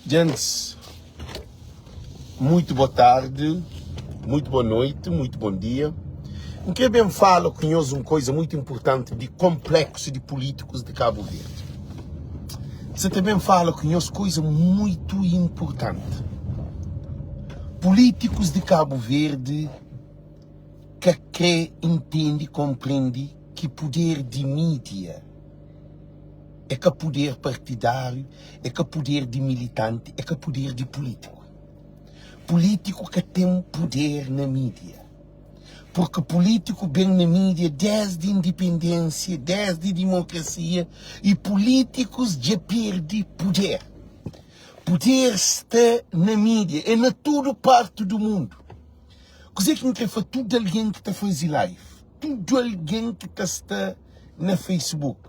Gente, muito boa tarde, muito boa noite, muito bom dia. Em que bem falo com nós uma coisa muito importante de complexo de políticos de Cabo Verde. Você também fala com nós coisa muito importante. Políticos de Cabo Verde que crê, entende, compreende que poder de mídia é que poder partidário, é que poder de militante, é que poder de político. Político que tem poder na mídia. Porque político bem na mídia desde a independência, desde a democracia, e políticos já perdem poder. Poder está na mídia, é na toda parte do mundo. Coisa que não foi tudo alguém que está fazendo live, tudo alguém que está na Facebook.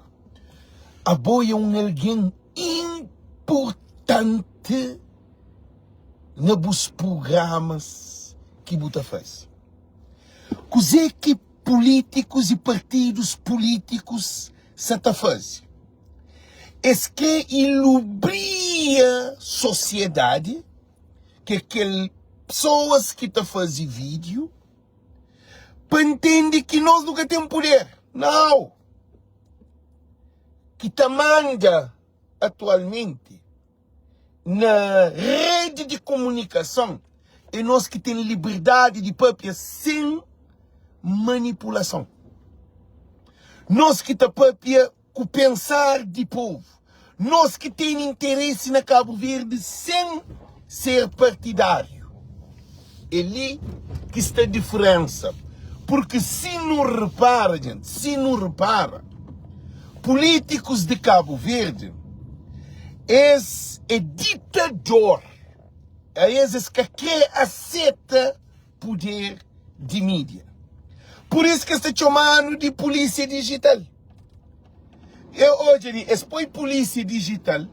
Apoia alguém importante nos programas que você faz. Coisa que políticos e partidos políticos se fazem. É que ilumina a sociedade, que aquelas pessoas que estão fazendo vídeo, para entender que nós nunca temos poder. Não! Que te manda atualmente na rede de comunicação é nós que temos liberdade de própria sem manipulação. Nós que te própria com pensar de povo. Nós que temos interesse na Cabo Verde sem ser partidário. É ali que está a diferença. Porque se não repara, gente, se não repara, políticos de Cabo Verde, esse é ditador. É esse que quer aceitar poder de mídia. Por isso que está chamando de polícia digital. Eu hoje expõe polícia digital,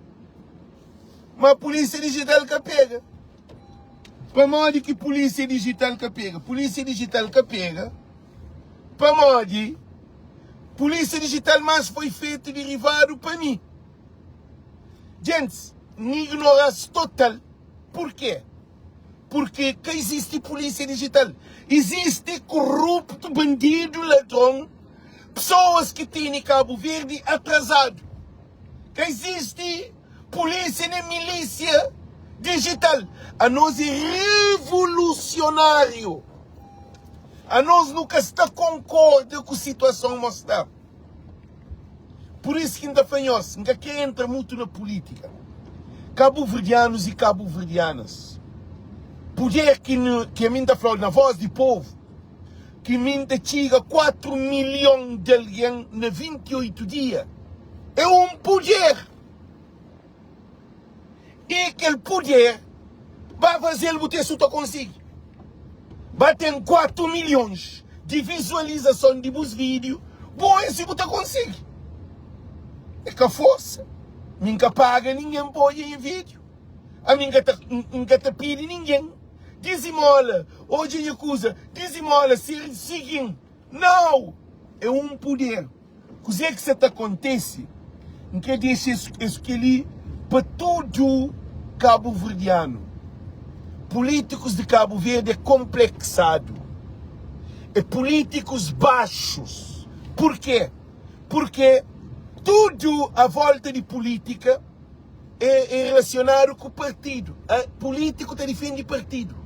mas polícia digital que pega. Para modo que polícia digital que pega. Polícia digital que pega. Para modo polícia digital mais foi feito derivado para mim. Gente, ignorância total. Por quê? Porque que existe polícia digital. Existe corrupto, bandido, ladrão, pessoas que têm em Cabo Verde atrasado. Que existe polícia na milícia digital. A nós é revolucionário. A nós nunca está concorda com a situação que está. Por isso que ainda fanhos, ainda que entra muito na política. Cabo-verdianos e cabo-verdianas. Poder que a minha fala na voz do povo, que minha chega 4 milhões de alguém na 28 dias. É um poder. E aquele poder vai fazer o que você consegue. Batem 4 milhões de visualização de vos vídeos. Bom, esse você consegue. É que a força. Nunca paga ninguém põe em vídeo. A nunca te pede ninguém. Dizimola. Hoje ele acusa. Dizimola. Seguinte. Não. É um poder. Coisa que isso acontece. Não quer dizer isso que ele para todo cabo-verdiano. Políticos de Cabo Verde é complexado. É políticos baixos. Por quê? Porque tudo à volta de política é relacionado com o partido. Político te defende partido.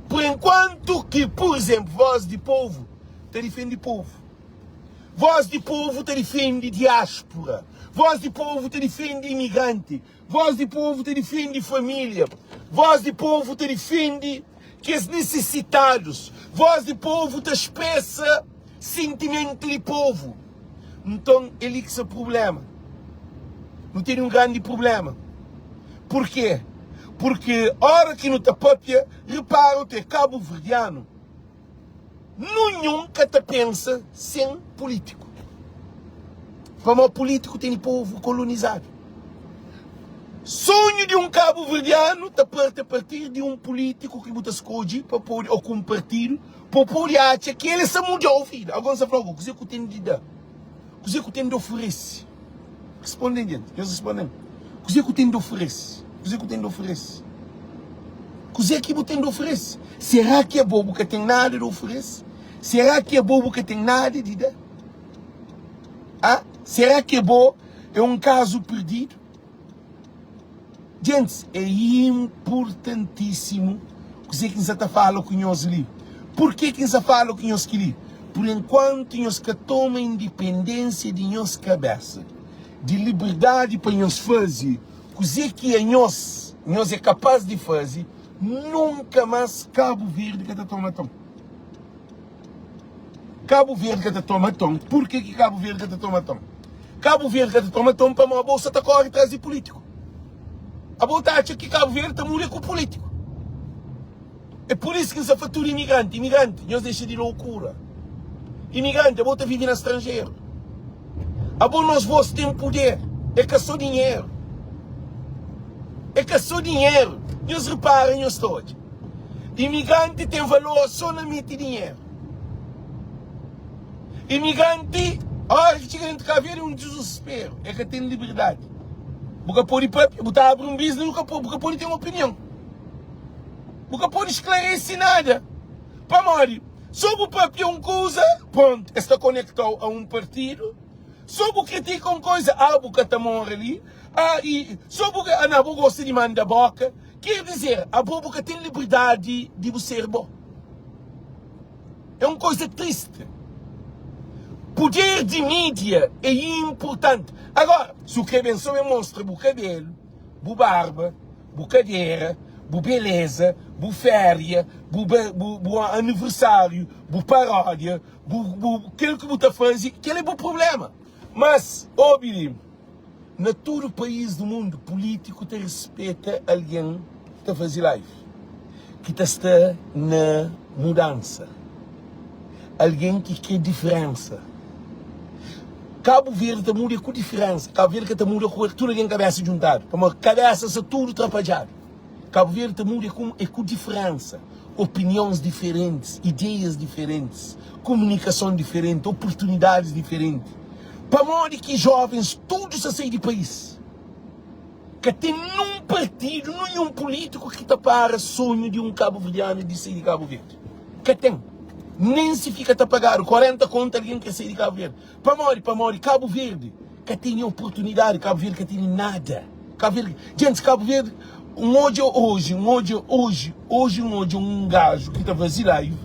Por enquanto que, por exemplo, Voz de Povo te defende povo. Voz de Povo te defende diáspora. Voz de Povo te defende imigrante. Voz de Povo te defende família. Voz de Povo te defende que os necessitados. Voz de Povo te expressa sentimento de povo. Então, ele que é o problema. Não tem um grande problema. Por quê? Porque, hora que não te própria, repara, o cabo-verdiano, nunca te pensa sem político. Como o político tem povo colonizado. Sonho de um cabo-verdiano está a partir de um político que você escolhe ou com um partido para poder achar que ele se mudou a vida. Agora você fala, o que você tem de dar? O que você tem de oferecer? Respondem, gente. Eles respondem. O Coisa que tem de oferecer. Coisa que tem de oferecer. Coisa que tem de oferecer. Será que é bobo que tem nada de oferecer? Será que é bobo que tem nada de dar? Ah? Será que é bobo? É um caso perdido? Gente, é importantíssimo que nós está falando com nós ali. Por que nós fala com nós ali? Por enquanto nós que toma independência de nossa cabeça, de liberdade para nós fazer, coisa que nós é capaz de fazer, nunca mais Cabo Verde que está tomando. Cabo Verde que está tomando. Por que Cabo Verde que está tomando? Cabo Verde que está tomando para uma bolsa está correndo atrás de político. A bolsa acha que Cabo Verde está mulher com o político. É por isso que essa fatura imigrante, nós deixa de loucura. Imigrante, a bolsa vive no estrangeiro. A bolsa nós vós tem poder, é que só dinheiro. É que só dinheiro. Nós reparem nós todos. Imigrante tem valor só na mente dinheiro. Imigrante, chega de Cabo Verde é um desespero, é que tem liberdade. Porque pode abrir um business, porque pode ter uma opinião. Porque pode esclarecer nada. Para morrer. Sobre o papo uma coisa, pronto, está conectado a um partido. Sobre o critica uma coisa, porque está morre ali. E sobre o que a boca gosta de mandar boca. Quer dizer, a boca tem liberdade de ser bom. É uma coisa triste. Poder de mídia é importante. Agora, se o que só mostra o cabelo, a barba, a cadeira, a beleza, a férias, o aniversário, a paródia, aquilo que você faz, aquele é o problema. Mas, óbvio, na todo o país do mundo político te respeita alguém que está fazendo live, que está na mudança, alguém que quer diferença. Cabo Verde está muda com diferença. Cabo Verde está muda com tudo em cabeça juntado. Como cabeça está tudo atrapalhado. Cabo Verde está muda com diferença. Opiniões diferentes, ideias diferentes, comunicação diferente, oportunidades diferentes. Para modo que jovens todos a sair do país. Que tem nenhum partido, nenhum político que tapara sonho de um cabo-verdiano de sair de Cabo Verde. Que tem. Nem se fica a pagar 40 conto alguém que sair de Cabo Verde. Para morrer, Cabo Verde, que tem oportunidade, Cabo Verde que tem nada. Cabo Verde, gente, Cabo Verde, hoje, um gajo que está fazendo live,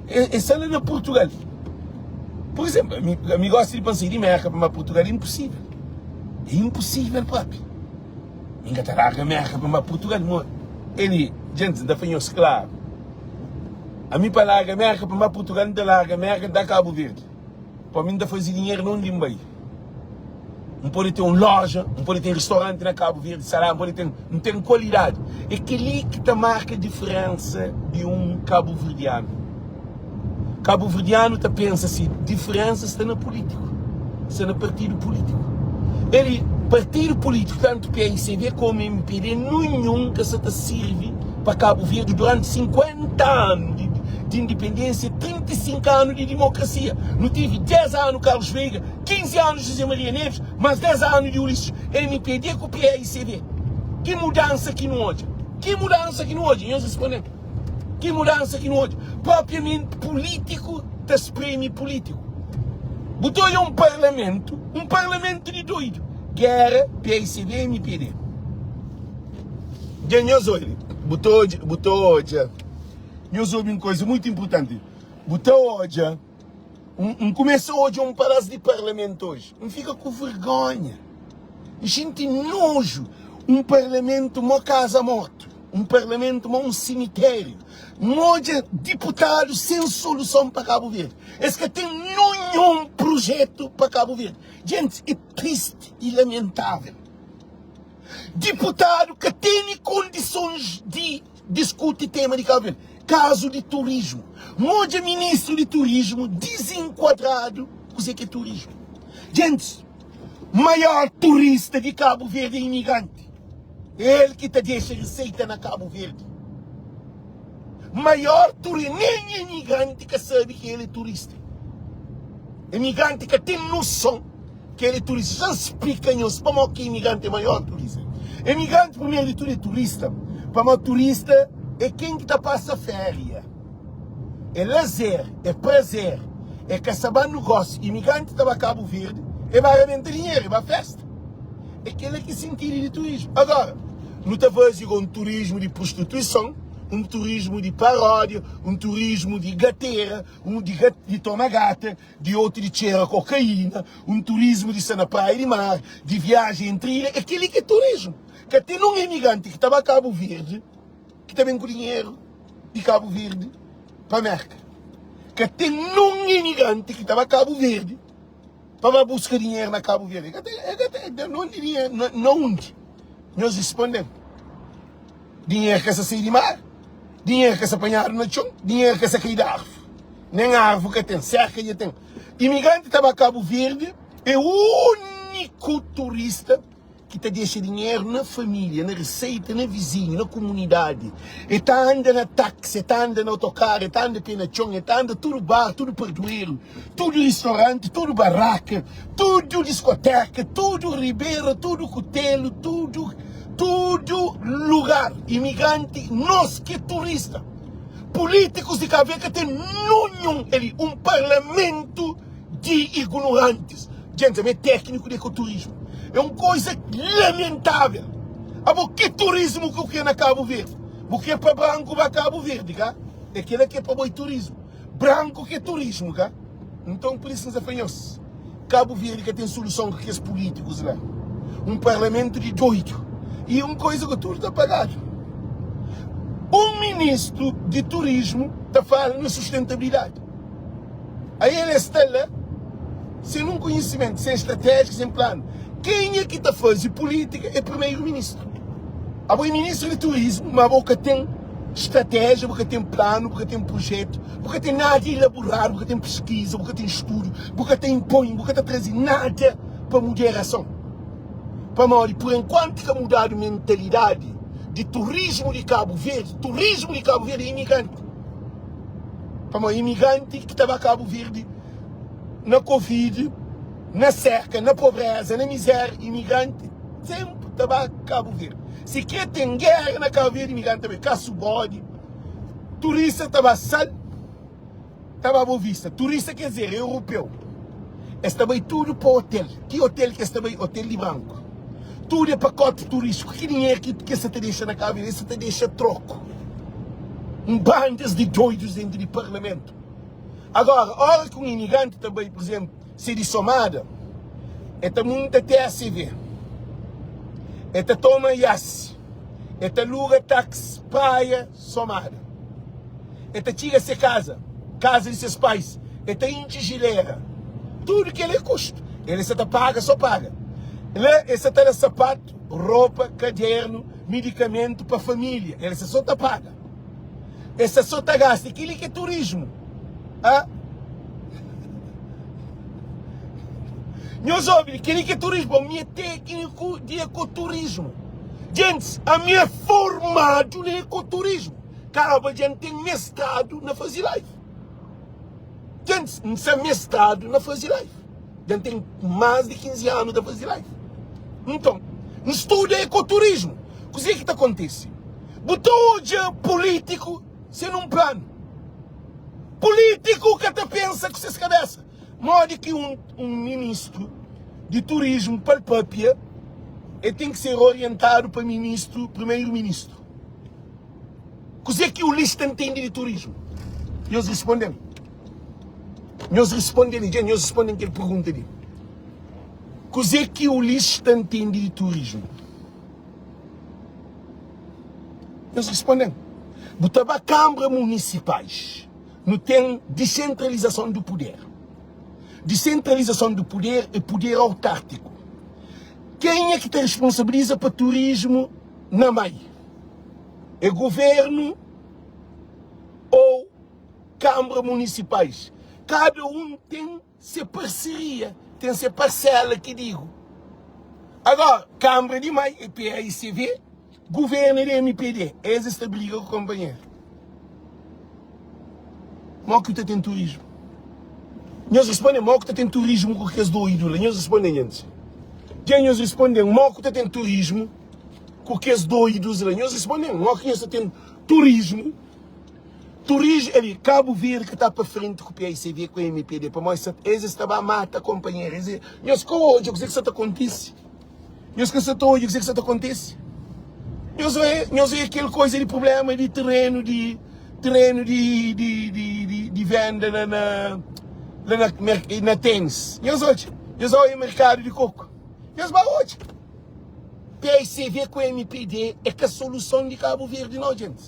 é ali na Portugal. Por exemplo, me gosta de pensar de Merca para Portugal, é impossível. É impossível, papi. Ninguém está larga Merca para Portugal, ele, gente, ainda foi claro. A mim para larga América, para Portugal, não larga América, não Cabo Verde. Para mim, não fazer dinheiro não de Mbaí. Não pode ter uma loja, não pode ter restaurante na Cabo Verde, não pode ter, não tem qualidade. É aquele que te marca a diferença de um cabo-verdiano. Cabo-verdiano te pensa assim, diferença está no político, está no partido político. Ele, partido político, tanto PICV como MPD, nenhum que se te serve para Cabo Verde durante 50 anos de independência, 35 anos de democracia. Não tive 10 anos Carlos Veiga, 15 anos de José Maria Neves, mas 10 anos de Ulisses. MPD com o PICV. Que mudança aqui no hoje? Que mudança aqui no hoje? Nós respondemos. Que mudança aqui no hoje? Propriamente político, te espreme político. Botou um parlamento de doido. Guerra, PICV, MPD. Ganhou olho. Botou hoje. Nós ouvimos uma coisa muito importante. Botou hoje. Começou hoje um palácio de parlamento hoje. Não fica com vergonha. A gente nojo. Um parlamento, uma casa morta. Um parlamento, um cemitério. Hoje, deputados sem solução para Cabo Verde. Esse que tem nenhum projeto para Cabo Verde. Gente, é triste e lamentável. Deputado que tem condições de discutir tema de Cabo Verde. Caso de turismo. Hoje, ministro de turismo desenquadrado. O que é turismo? Gente, maior turista de Cabo Verde é imigrante. Ele que te deixa receita na Cabo Verde. Maior turista, nem imigrante que sabe que ele é turista. Imigrante que tem noção que ele é turista. Já explica-nos como que imigrante é maior turista. Imigrante, primeiro de tudo, é turista. Para um turista, é quem que passa férias. É lazer, é prazer, é caçar negócio. Imigrante estava a Cabo Verde, é baramente dinheiro, é uma festa. É aquele que sentido de turismo. Agora, não está fazendo um turismo de prostituição, um turismo de paródia, um turismo de gateira, um de tomar gata, de outro de cheirar cocaína, um turismo de ser na praia de mar, de viagem em trilha. É aquele que é turismo. Que tem um imigrante que estava a Cabo Verde, que também com dinheiro de Cabo Verde, para Merca. Que tem um imigrante que estava a Cabo Verde para buscar dinheiro na Cabo Verde. Não onde? Nós respondemos. Dinheiro que se sai de mar, dinheiro que se apanhar no chão, dinheiro que se cai da árvore. Nem árvore que tem, cerca que tem. Imigrante estava a Cabo Verde, é o único turista que te deixa dinheiro na família, na receita, na vizinho, na comunidade. E está andando na táxi, está andando no autocarro, está andando pela chão, está andando tudo bar, tudo perdoeiro, tudo restaurante, tudo barraca, tudo discoteca, tudo ribeira, tudo cutelo, tudo lugar. Imigrante, nós que turista. Políticos de Cabo Verde que tem um parlamento de ignorantes. Gente, é técnico de ecoturismo. É uma coisa lamentável. Agora, que turismo que eu quero na Cabo Verde? Porque é para branco para Cabo Verde, cá? É aquele que é para boi turismo. Branco que é turismo, cá? Então, por isso, nos afanhamos. Cabo Verde que tem solução com aqueles políticos lá. Um parlamento de doido. E uma coisa que tudo está pagado. Um ministro de turismo está falando na sustentabilidade. Aí ele está lá, sem um conhecimento, sem estratégia, sem plano. Quem é que está fazendo política é primeiro-ministro. A ministro de turismo, mas boca tem estratégia, boca tem plano, boca tem projeto, boca tem nada elaborado, boca tem pesquisa, boca tem estudo, boca tem impõe, boca está trazendo nada para mudar a ação. Para morrer, por enquanto que mudar a mentalidade de turismo de Cabo Verde é imigrante. Para morrer, imigrante que estava a Cabo Verde na Covid, na seca, na pobreza, na miséria, imigrante sempre estava a Cabo Verde. Se quer ter guerra na Cabo Verde, imigrante também caça o bode. Turista estava sal, estava a boa vista. Turista quer dizer europeu. Estava aí tudo para hotel. Que hotel que estava aí? Hotel de branco. Tudo é pacote turístico. Que dinheiro que você te deixa na Cabo Verde? Você te deixa troco. Bandas de doidos dentro do parlamento. Agora, olha que um imigrante também, por exemplo, se de somada, é muita TSV, é toma IAS, é aluga táxi, praia, somada, é tira-se casa de seus pais, é indigileira, tudo que ele custa, ele só paga, só paga. Ele só tem sapato, roupa, caderno, medicamento para a família, ele só paga. Esse só gasta, aquilo que é turismo. Ah? Meus ouvintes, aquilo que é turismo, a minha técnico de ecoturismo. Gente, a minha formado em ecoturismo. Caramba, gente tem mestrado na Fazer Life. Gente, não tem mestrado na Fazer Life. Gente tem mais de 15 anos da Fazer Life. Então, não estuda ecoturismo. O que é que acontece? Botou hoje político sem um plano. Político que até pensa com suas cabeças. Morde que um ministro de turismo para a Papia, ele tem que ser orientado para primeiro-ministro. O que o lista entende de turismo? E eles respondem. Nós respondemos aquela pergunta ali. O que o lista entende de turismo? Nós respondemos. Botava câmaras municipais. Não tem descentralização do poder. Descentralização do poder é poder autárquico. Quem é que te responsabiliza para turismo na MAI? É governo ou câmaras municipais? Cada um tem sua parceria, tem sua parcela, que digo. Agora, Câmara de MAI, PAICV, governo de MPD, eles estabilizam com o companheiro. Mal que você tem turismo. Nós respondemos, mal que você tem turismo com aqueles doidos lá. Nós respondemos, gente. Nós respondemos, mal que você tem turismo com aqueles doidos lá. Nós respondemos, nós que tem turismo. Turismo, ele, Cabo Verde que está para frente com o PICV, com o MPD, para nós, eles estão a matar companheiros. Nós que hoje, o que isso acontece? Nós que hoje, o que isso acontece? Nós é aquela coisa de problema de terreno de venda na tênis. Nós hoje é o mercado de coco. Nós vamos hoje. PICV com o MPD é que a solução de Cabo Verde, não, gente.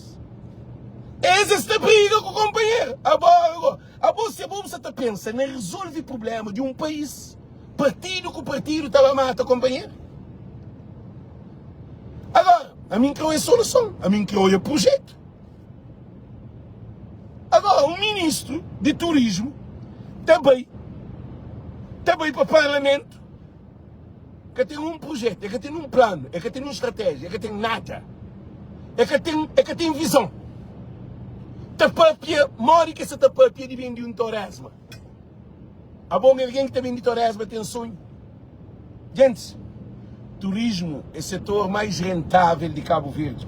Essa está briga com o companheiro. Agora, se você está pensando, não resolve o problema de um país. Partido com partido estava a matar o companheiro. Agora, a mim criou a solução. A mim criou o projeto. Agora, o ministro de turismo também para o parlamento que tem um projeto, é que tem um plano, é que tem uma estratégia, é que tem nada. É que tem visão. Tapapia, mora que essa tapapia de vender um turismo. A bom alguém que também de turismo tem sonho. Gente, turismo é o setor mais rentável de Cabo Verde.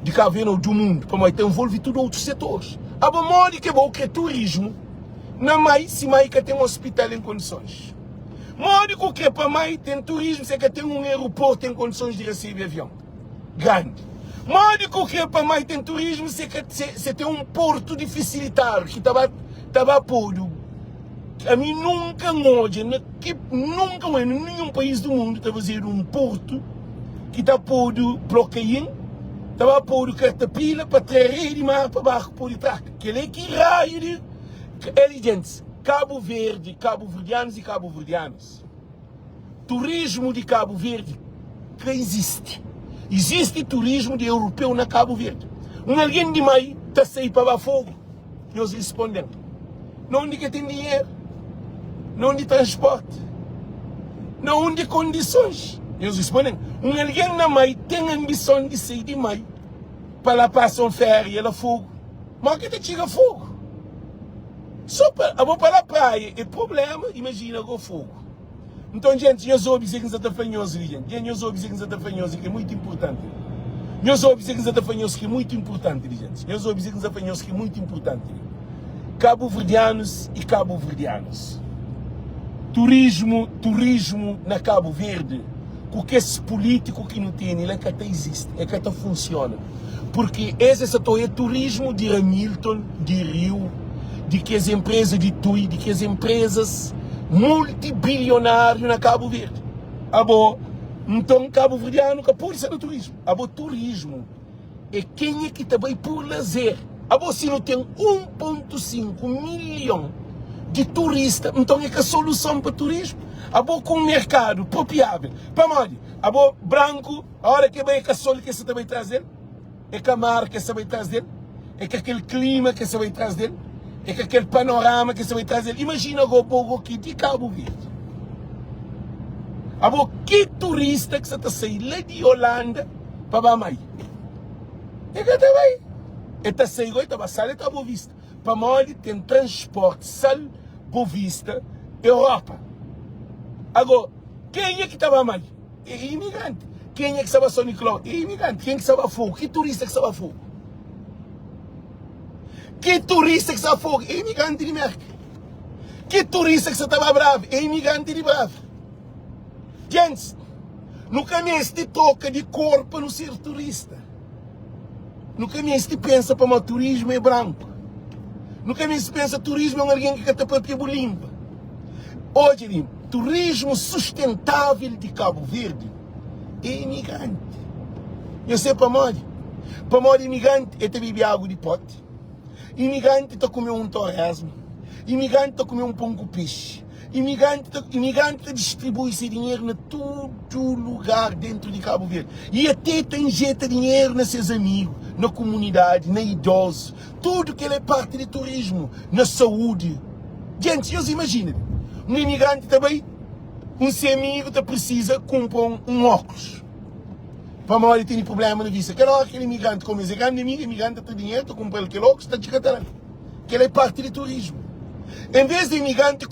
De Cabo Verde do mundo. Para nós, envolve tudo outros setores. A bom mora que é bom que é turismo. Não mais se mais que tem um hospital em condições. Mora que para mais tem turismo, se que tem um aeroporto em condições de receber avião. Grande. Mas que para mais tem turismo, você tem um porto de facilitar, que estava apoio. A mim nunca hoje, nunca em nenhum país do mundo está fazendo um porto que está apoio bloqueio, estava apoio cartapila para trazer de mar para baixo por detrás. Que é que raio de gente, Cabo Verde, cabo-verdianos e cabo-verdianas. Turismo de Cabo Verde que existe. Existe turismo de europeu na Cabo Verde. Alguém de mais está sair para fogo. Nós respondemos. Não de que tem dinheiro. Não de transporte. Não de condições. Nós respondemos. Alguém na mais tem a ambição de sair de mais para lá passar férias lá fogo. Mas que te chega fogo. Só para a praia. É problema, imagina o fogo. Então, gente, nós vamos dizer que nós estamos fanhosos, gente. Nós vamos dizer que nós estamos fanhosos, que é muito importante. Nós vamos dizer que nós estamos fanhosos, que é muito importante, gente. Nós vamos dizer que nós estamos fanhosos, que é muito importante. Cabo-verdianos e cabo-verdianos. Turismo na Cabo Verde, com que esse político que não tem, ele é que até existe, é que até funciona. Porque esse setor é turismo de Hamilton, de Rio, de que as empresas de Tui, de que as empresas multibilionário na Cabo Verde. Então Cabo Verdeano que pode ser do turismo. Turismo é quem é que também por lazer. Se não tem 1,5 milhão de turistas, então é que a solução para o turismo. Com um mercado propriável. Para onde? Branco, a hora que vai que a sol que você também traz dele, é que a mar que você vai trazer, é que aquele clima que você vai trazer, é que aquele panorama que você vai trazer. Imagina o povo aqui de Cabo Verde. Que turista que você está saindo lá de Holanda para Bamai. É que também. Está saindo, está passando, está Boa Vista. Para onde tem transporte, sal, Boa Vista, Europa. Quem é que está Bamai? É imigrante. Quem é que estava São Nicolau? É imigrante. Quem é que estava fogo? Que turista que estava fogo? Que turista que está fogo? É imigrante de Merck. Que turista que estava bravo? É imigrante de Bravo. Gente, nunca mais te toca de cor para não ser turista. Nunca mais te pensa para o turismo é branco. Nunca mais te pensa turismo é alguém que canta papel limpa. Hoje, turismo sustentável de Cabo Verde é imigrante. Eu sei para onde? Para onde imigrante é te beber água de pote. Imigrante está comendo um torresmo. Imigrante está comendo um pão com peixe. Imigrante distribui esse dinheiro em todo lugar dentro de Cabo Verde. E até injeta dinheiro nos seus amigos, na comunidade, na idosos. Tudo que é parte de turismo, na saúde. Gente, vocês imaginem. Um imigrante também, seu amigo precisa comprar um óculos. Para mal ele tem problema na vista. Aquele imigrante, como esse grande amigo, imigrante tem dinheiro, está comprando aquele óculos, está descartando. Que ele é parte de turismo. Em vez de imigrante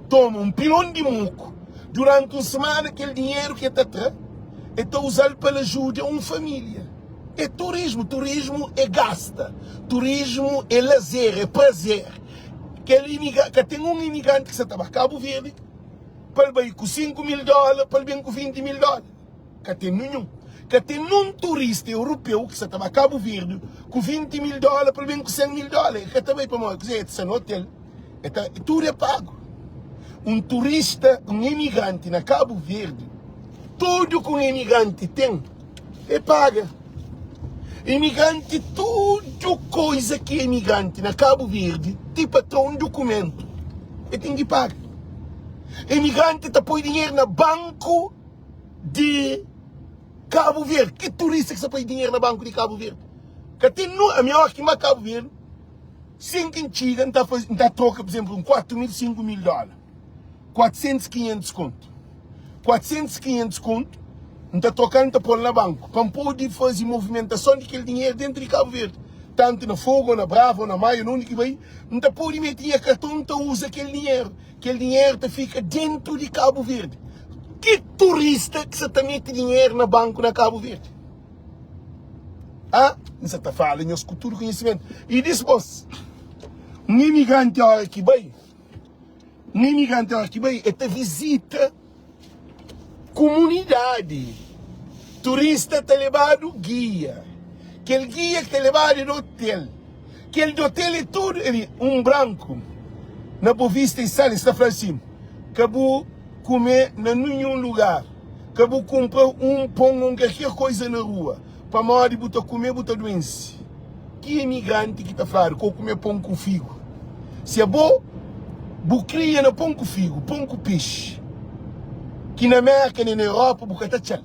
toma um pilão de muco durante uma semana, aquele dinheiro que está atrás, Então usar para ajuda uma família. É turismo. Turismo é gasta. Turismo é lazer, é prazer. Que tem um imigrante que está a Cabo Verde, para ir com $5.000, para ir com $20.000. Que tem nenhum. Que tem um turista europeu que está a Cabo Verde com $20.000, para ir com $100.000. Que também para nós, é no hotel. Tudo é pago. Um turista, um imigrante na Cabo Verde, tudo que um imigrante tem, é paga. Imigrante, tudo coisa que é imigrante na Cabo Verde, tipo um documento, e tem que pagar. Imigrante está põe dinheiro no banco de Cabo Verde. Que turista que está põe dinheiro no banco de Cabo Verde? Que tem a minha aqui em Cabo Verde, 5 antigas, está troca, por exemplo, um $4.000, $5.000. 400, 500 conto. 400, 500 conto, não está trocando, está pondo na banco. Para poder fazer movimentação daquele dinheiro dentro de Cabo Verde. Tanto na Fogo, na Brava, na Maio, no único que vai, não está pode meter a cartão, não está usa aquele dinheiro. Aquele dinheiro fica dentro de Cabo Verde. Que turista que você está metendo dinheiro na banco na Cabo Verde? Ah? Você está falando, nosso cultura e conhecimento. E diz, boss, um imigrante aqui vai, é visita comunidade. Turista está levado guia. Aquele guia que está levado no hotel. Aquele do hotel é tudo. Um branco. Na Boa Vista e Sala está falando assim. Acabou comer em nenhum lugar. Acabou comprar pão, qualquer coisa na rua. Para a hora de botar comer, botar doença. Que imigrante que está falando? Com comer pão com figo. Se é bom, cria no pão com figo, pão com peixe. Que na América, na Europa, está tchau.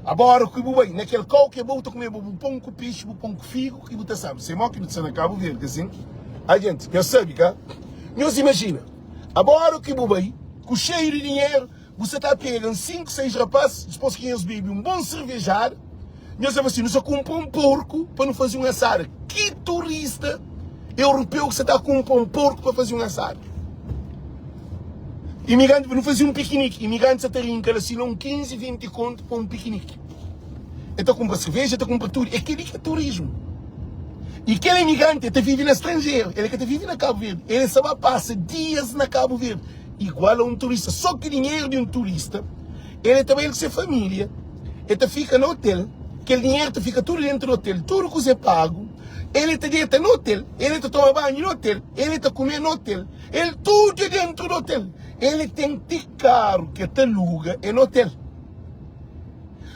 Agora, que bem, naquele cal que é bom, comer pão com peixe, pão com figo, que você sabe. Se é mal que não está na Cabo Verde, assim. A gente, já sabe, cá. Não se imagina. Agora, que bem, com cheio de dinheiro, você está pegando 5, 6 rapazes, depois que eles bebem um bom cervejar, não sabe assim, não só compra um porco para não fazer um assado. Que turista europeu que você está a comprar um porco para fazer um assado? Imigrante não fazia um piquenique. Imigrante você tem assim, um 15, 20 conto para um piquenique. Então compra cerveja, então compra tudo. Aquele que é turismo. E aquele imigrante está vive no estrangeiro. Ele que está vive na Cabo Verde. Ele só passa dias na Cabo Verde. Igual a um turista. Só que o dinheiro de um turista, ele também com sua família. Ele fica no hotel. Aquele dinheiro fica tudo dentro do hotel. Tudo que você paga. Ele está dentro no hotel. Ele está tomando banho no hotel. Ele está comendo no hotel. Ele tudo é dentro do hotel. Ele tem carro que te aluga no hotel.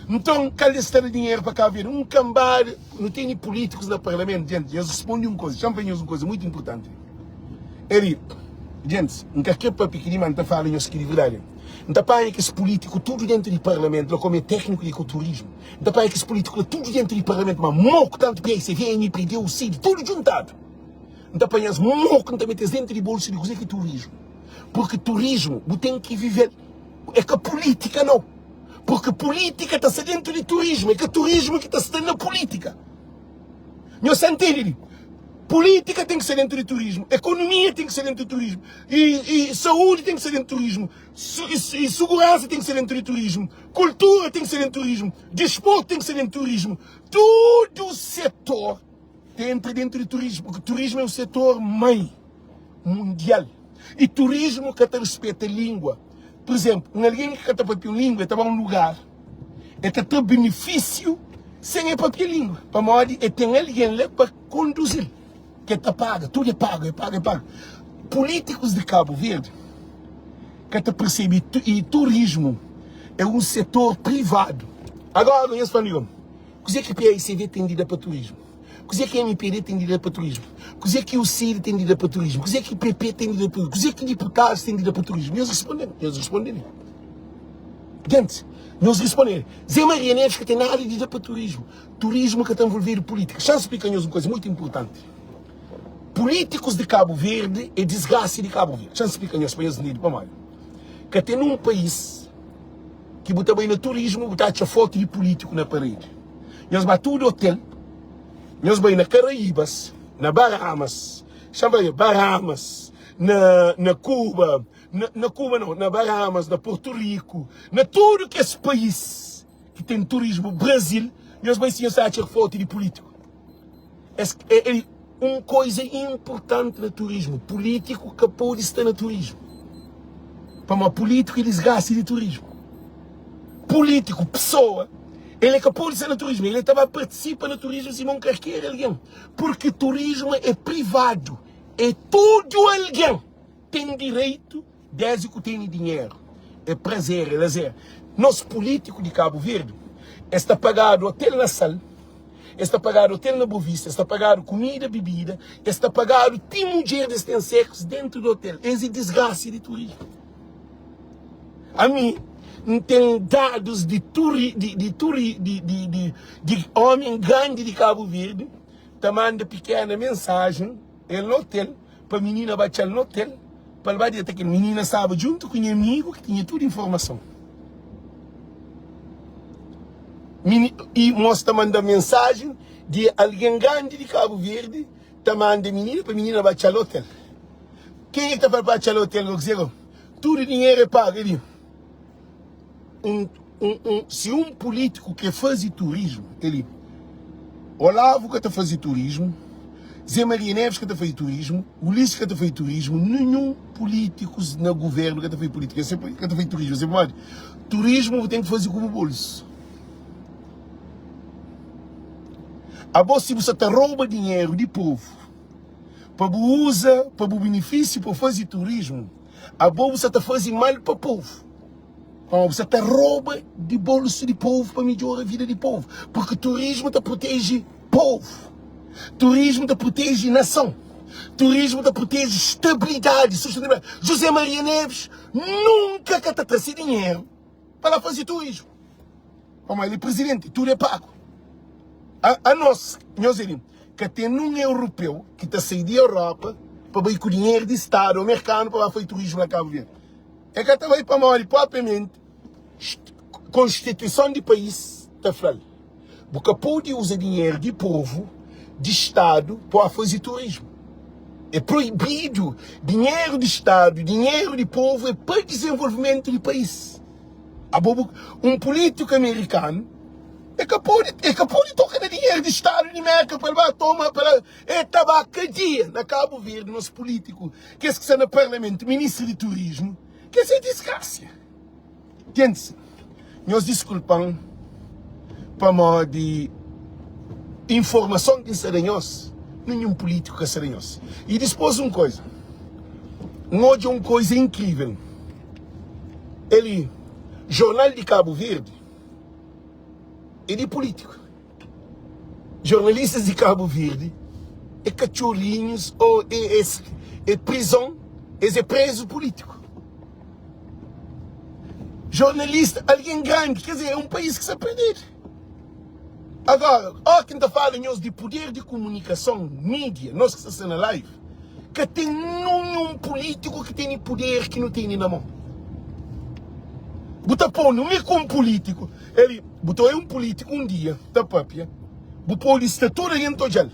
Então, cadê está o dinheiro para cá vir? Um cambar, não tem políticos no parlamento, gente. Eles respondem uma coisa, chamam-nos uma coisa muito importante. Ele, gente, não quer que para pequenininho, não está falando isso que é verdade. Não está para que esse político, tudo dentro do parlamento, como é técnico de turismo. Não está para que esse político, tudo dentro do parlamento, mas moco tanto para você vem e perdeu o CID, tudo juntado. Não está para que moco não está metendo dentro de bolsa de coisa que é turismo. Porque turismo, você tem que viver. É que a política não. Porque a política está dentro de turismo. É que o turismo que está na política. Não se entende? Política tem que ser dentro de turismo. Economia tem que ser dentro de turismo. E saúde tem que ser dentro de turismo. E segurança tem que ser dentro de turismo. Cultura tem que ser dentro de turismo. Desporto tem que ser dentro de turismo. Todo o setor entra dentro de turismo. Porque turismo é um setor mãe mundial. E turismo que respeita a língua. Por exemplo, alguém que está para a língua está para um lugar. Está ter benefício sem a própria língua. Para modo e tem alguém lá para conduzir. Que está paga, tudo é pago, é pago, é pago. Políticos de Cabo Verde que está percebendo e turismo é um setor privado. Agora, conheço para mim. O que é que a PICV tem de dar para turismo? O que é que a MPD tem de dar para turismo? O que é que o CID tem de dar para turismo? O que é que o PP tem de dar para turismo? O que é que deputados têm de dar para turismo? Eles responderam. Gente, eles responderam. Zé Maria Neves que tem nada de dar para turismo. Turismo que está envolvido em política. Já explica-nos uma coisa muito importante. Políticos de Cabo Verde é desgraça de Cabo Verde. Já explica-nos para eles unidos, para mais. Que tem num país que bota bem no turismo, botar a foto de político na parede. Eles batem tudo hotel. Nós bem na Caraíbas, na Bahamas, chama Bahamas, na Cuba, na Cuba não, na Bahamas, na Porto Rico, na tudo que esse país que tem turismo Brasil, nós vamos ensinar a tirar foto de político. É uma coisa importante no turismo. Político que pode estar no turismo. Para uma político eles gastam de turismo. Político, pessoa, ele é que pode estar no turismo. Ele estava participando no turismo se não quer alguém. Porque turismo é privado. É todo alguém tem direito desde que tem dinheiro. É prazer, é lazer. Nosso político de Cabo Verde está pagado hotel na Sal, está pagado hotel na Boa Vista, está pagado comida, bebida, está pagado tem mulheres que têm sexo dentro do hotel. Essa é desgraça de turismo. A mim, tem dados de homem grande de Cabo Verde, manda pequena mensagem no hotel, para a menina baixar no hotel, para ela dizer que a menina estava junto com o amigo que tinha toda a informação. E mostra manda mensagem de alguém grande de Cabo Verde, manda a menina para a menina baixar no hotel. Quem é que está para baixar no hotel? Todo o dinheiro é pago ali. Se um político que faz turismo, ele, Olavo que está a fazer turismo, Zé Maria Neves que está a fazer turismo, Ulisses que está a fazer turismo, nenhum político no governo que está a fazer política, que está a fazer turismo. Você pode, turismo tem que fazer como bolso. A bolsa se você rouba dinheiro de povo, para usar, para o benefício, para fazer turismo, a bolsa está fazendo mal para o povo. Você está rouba de bolso de povo para melhorar a vida de povo. Porque turismo te protege povo. Turismo te protege nação. Turismo te protege estabilidade, sustentabilidade. José Maria Neves nunca quer trazer dinheiro para fazer turismo. Como ele é presidente, tudo é pago. A nós, meus irmãos, que tem um europeu que está saindo da Europa para ir com dinheiro de Estado ou mercado para fazer turismo na Cabo Verde. É que está aí para morrer propriamente. Constituição do país está falando. Porque pode usar dinheiro de povo, de Estado, para fazer turismo. É proibido. Dinheiro de Estado, dinheiro de povo é para desenvolvimento do país. Um político americano é que pode tocar dinheiro de Estado de América para tomar para cada dia na Cabo Verde, nosso político, que está no Parlamento, ministro de Turismo, que é desgraça. Gente, nós desculpamos para modo de informação que serenhos, nenhum político que serenhos. E depois uma coisa incrível. Ele, Jornal de Cabo Verde, ele é político. Jornalistas de Cabo Verde, é cachorrinhos ou é prisão, é preso político. Jornalista, alguém grande, quer dizer, é um país que se perder. Agora, quem está falando de poder de comunicação, mídia, nós que estamos na live, que tem nenhum político que tem poder que não tem na mão. Botar pô, não é como político. Ele botou um político um dia, da própria, botou de estatura em tojal.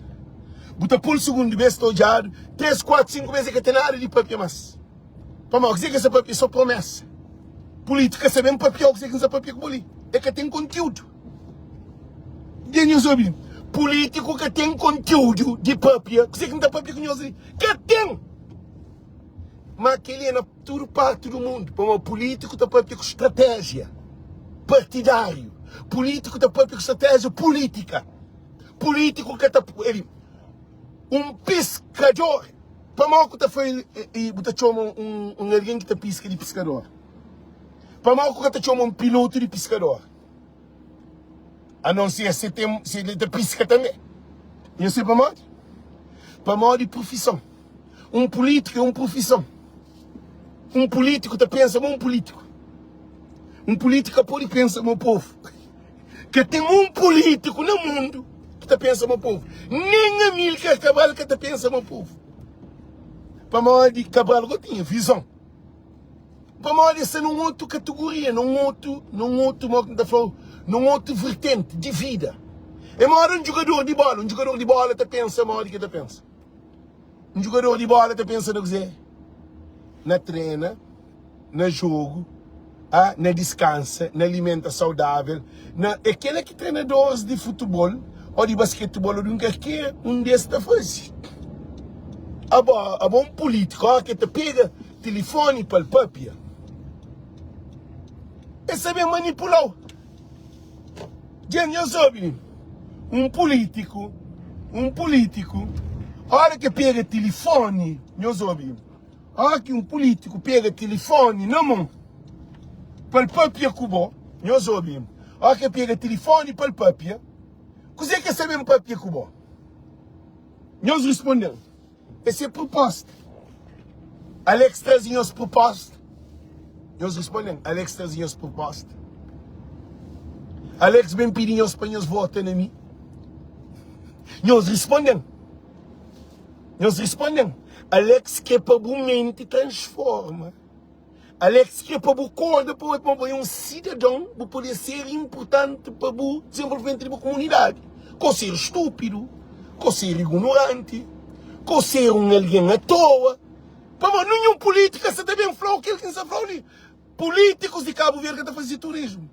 Botar pô o segundo vez tojado, 3, 4, 5 vezes que tem nada de própria mas. Para mal dizer que essa própria é só promessa. Política sabemos papel que essa papel que ali é que tem conteúdo. E político que tem conteúdo de papel que não tem papel que nós que tem. Mas aquele é na toda parte do mundo. Para um político tem papel com estratégia partidário. Político tem papel com estratégia política. Político que está um pescador. Para mal que está foi e botar alguém que está pesca de pescador. Para mal que está chamando um piloto de pescador. A não ser se ele tem pesca também. Eu sei para mal de profissão. Um político é uma profissão. Um político está pensando como um político. Um político pode pensar como o povo. Que tem um político no mundo que está pensando como o povo. Nem a Amílcar Cabral que está pensando como o povo. Para mal de Cabral que tinha visão. Para mal de ser numa outra categoria, num outro vertente de vida. É maior um jogador de bola está pensando maior do que está pensando. Um jogador de bola está pensando no que na treina, no jogo, na descansa, na alimenta saudável, aquele que treinadores de futebol ou de basquetebol ou de um qualquer desta faz. Um político que te pega telefone para o papia. Esse é bem manipulado. Eu soube, um político, a hora que pega telefone, eu soube, a hora que um político pega telefone na mão, para o papia cubo, eu soube, a hora que pega telefone para o papia, o que sabe um papia cubo? Nós respondemos, essa é a proposta. Alex trazia as propostas. Nós respondemos, Alex trazia as propostas. Alex bem pedindo aos espanhóis votem em mim. Nós respondemos. Alex quer para a mente transforma. Alex quer para a corda para um cidadão para poder ser importante para o desenvolvimento da comunidade. Com ser estúpido, com ser ignorante, com ser alguém à toa. Para nenhum político se também falou aquilo que se falou ali. Políticos de Cabo Verde que estão fazendo turismo.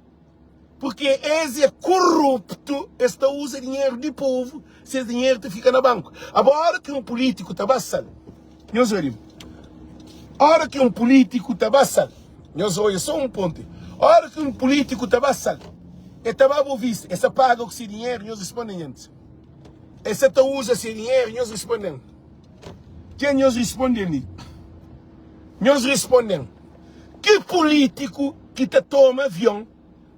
Porque esse é corrupto, está usa dinheiro de povo, se esse dinheiro fica no banco. Agora que um político está passando, nós olhamos. A hora que um político está passando, nós olhamos só um ponto. A hora que um político está passando, ele está a vista, essa paga com esse dinheiro, nós respondemos. Essa está usa esse dinheiro, nós respondemos. Quem nós respondemos? Nós respondemos. Que político que te toma avião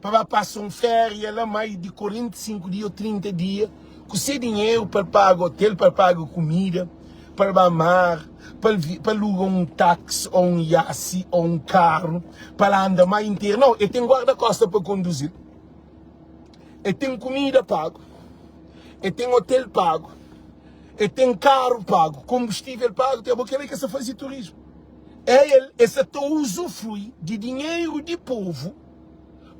para passar férias lá mais de 45 dias ou 30 dias, com seu dinheiro para pagar hotel, para pagar comida, para mamar, para alugar um táxi ou um iate ou um carro, para andar mais inteiro. Não, ele tem guarda-costas para conduzir. Ele tem comida pago. Ele tem hotel pago. Ele tem carro pago, combustível pago. Tem aquele que se faz turismo. Esse usufrui de dinheiro de povo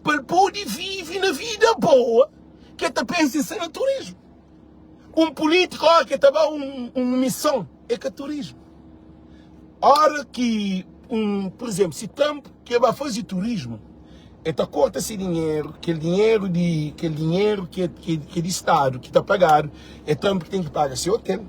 para poder viver na vida boa que está pensando no turismo. Um político que estava uma missão é que é turismo. Hora que, por exemplo, se Trump que vai fazer turismo, ele corta esse dinheiro, aquele dinheiro que é de Estado, que está pagado, é Trump que tem que pagar seu hotel,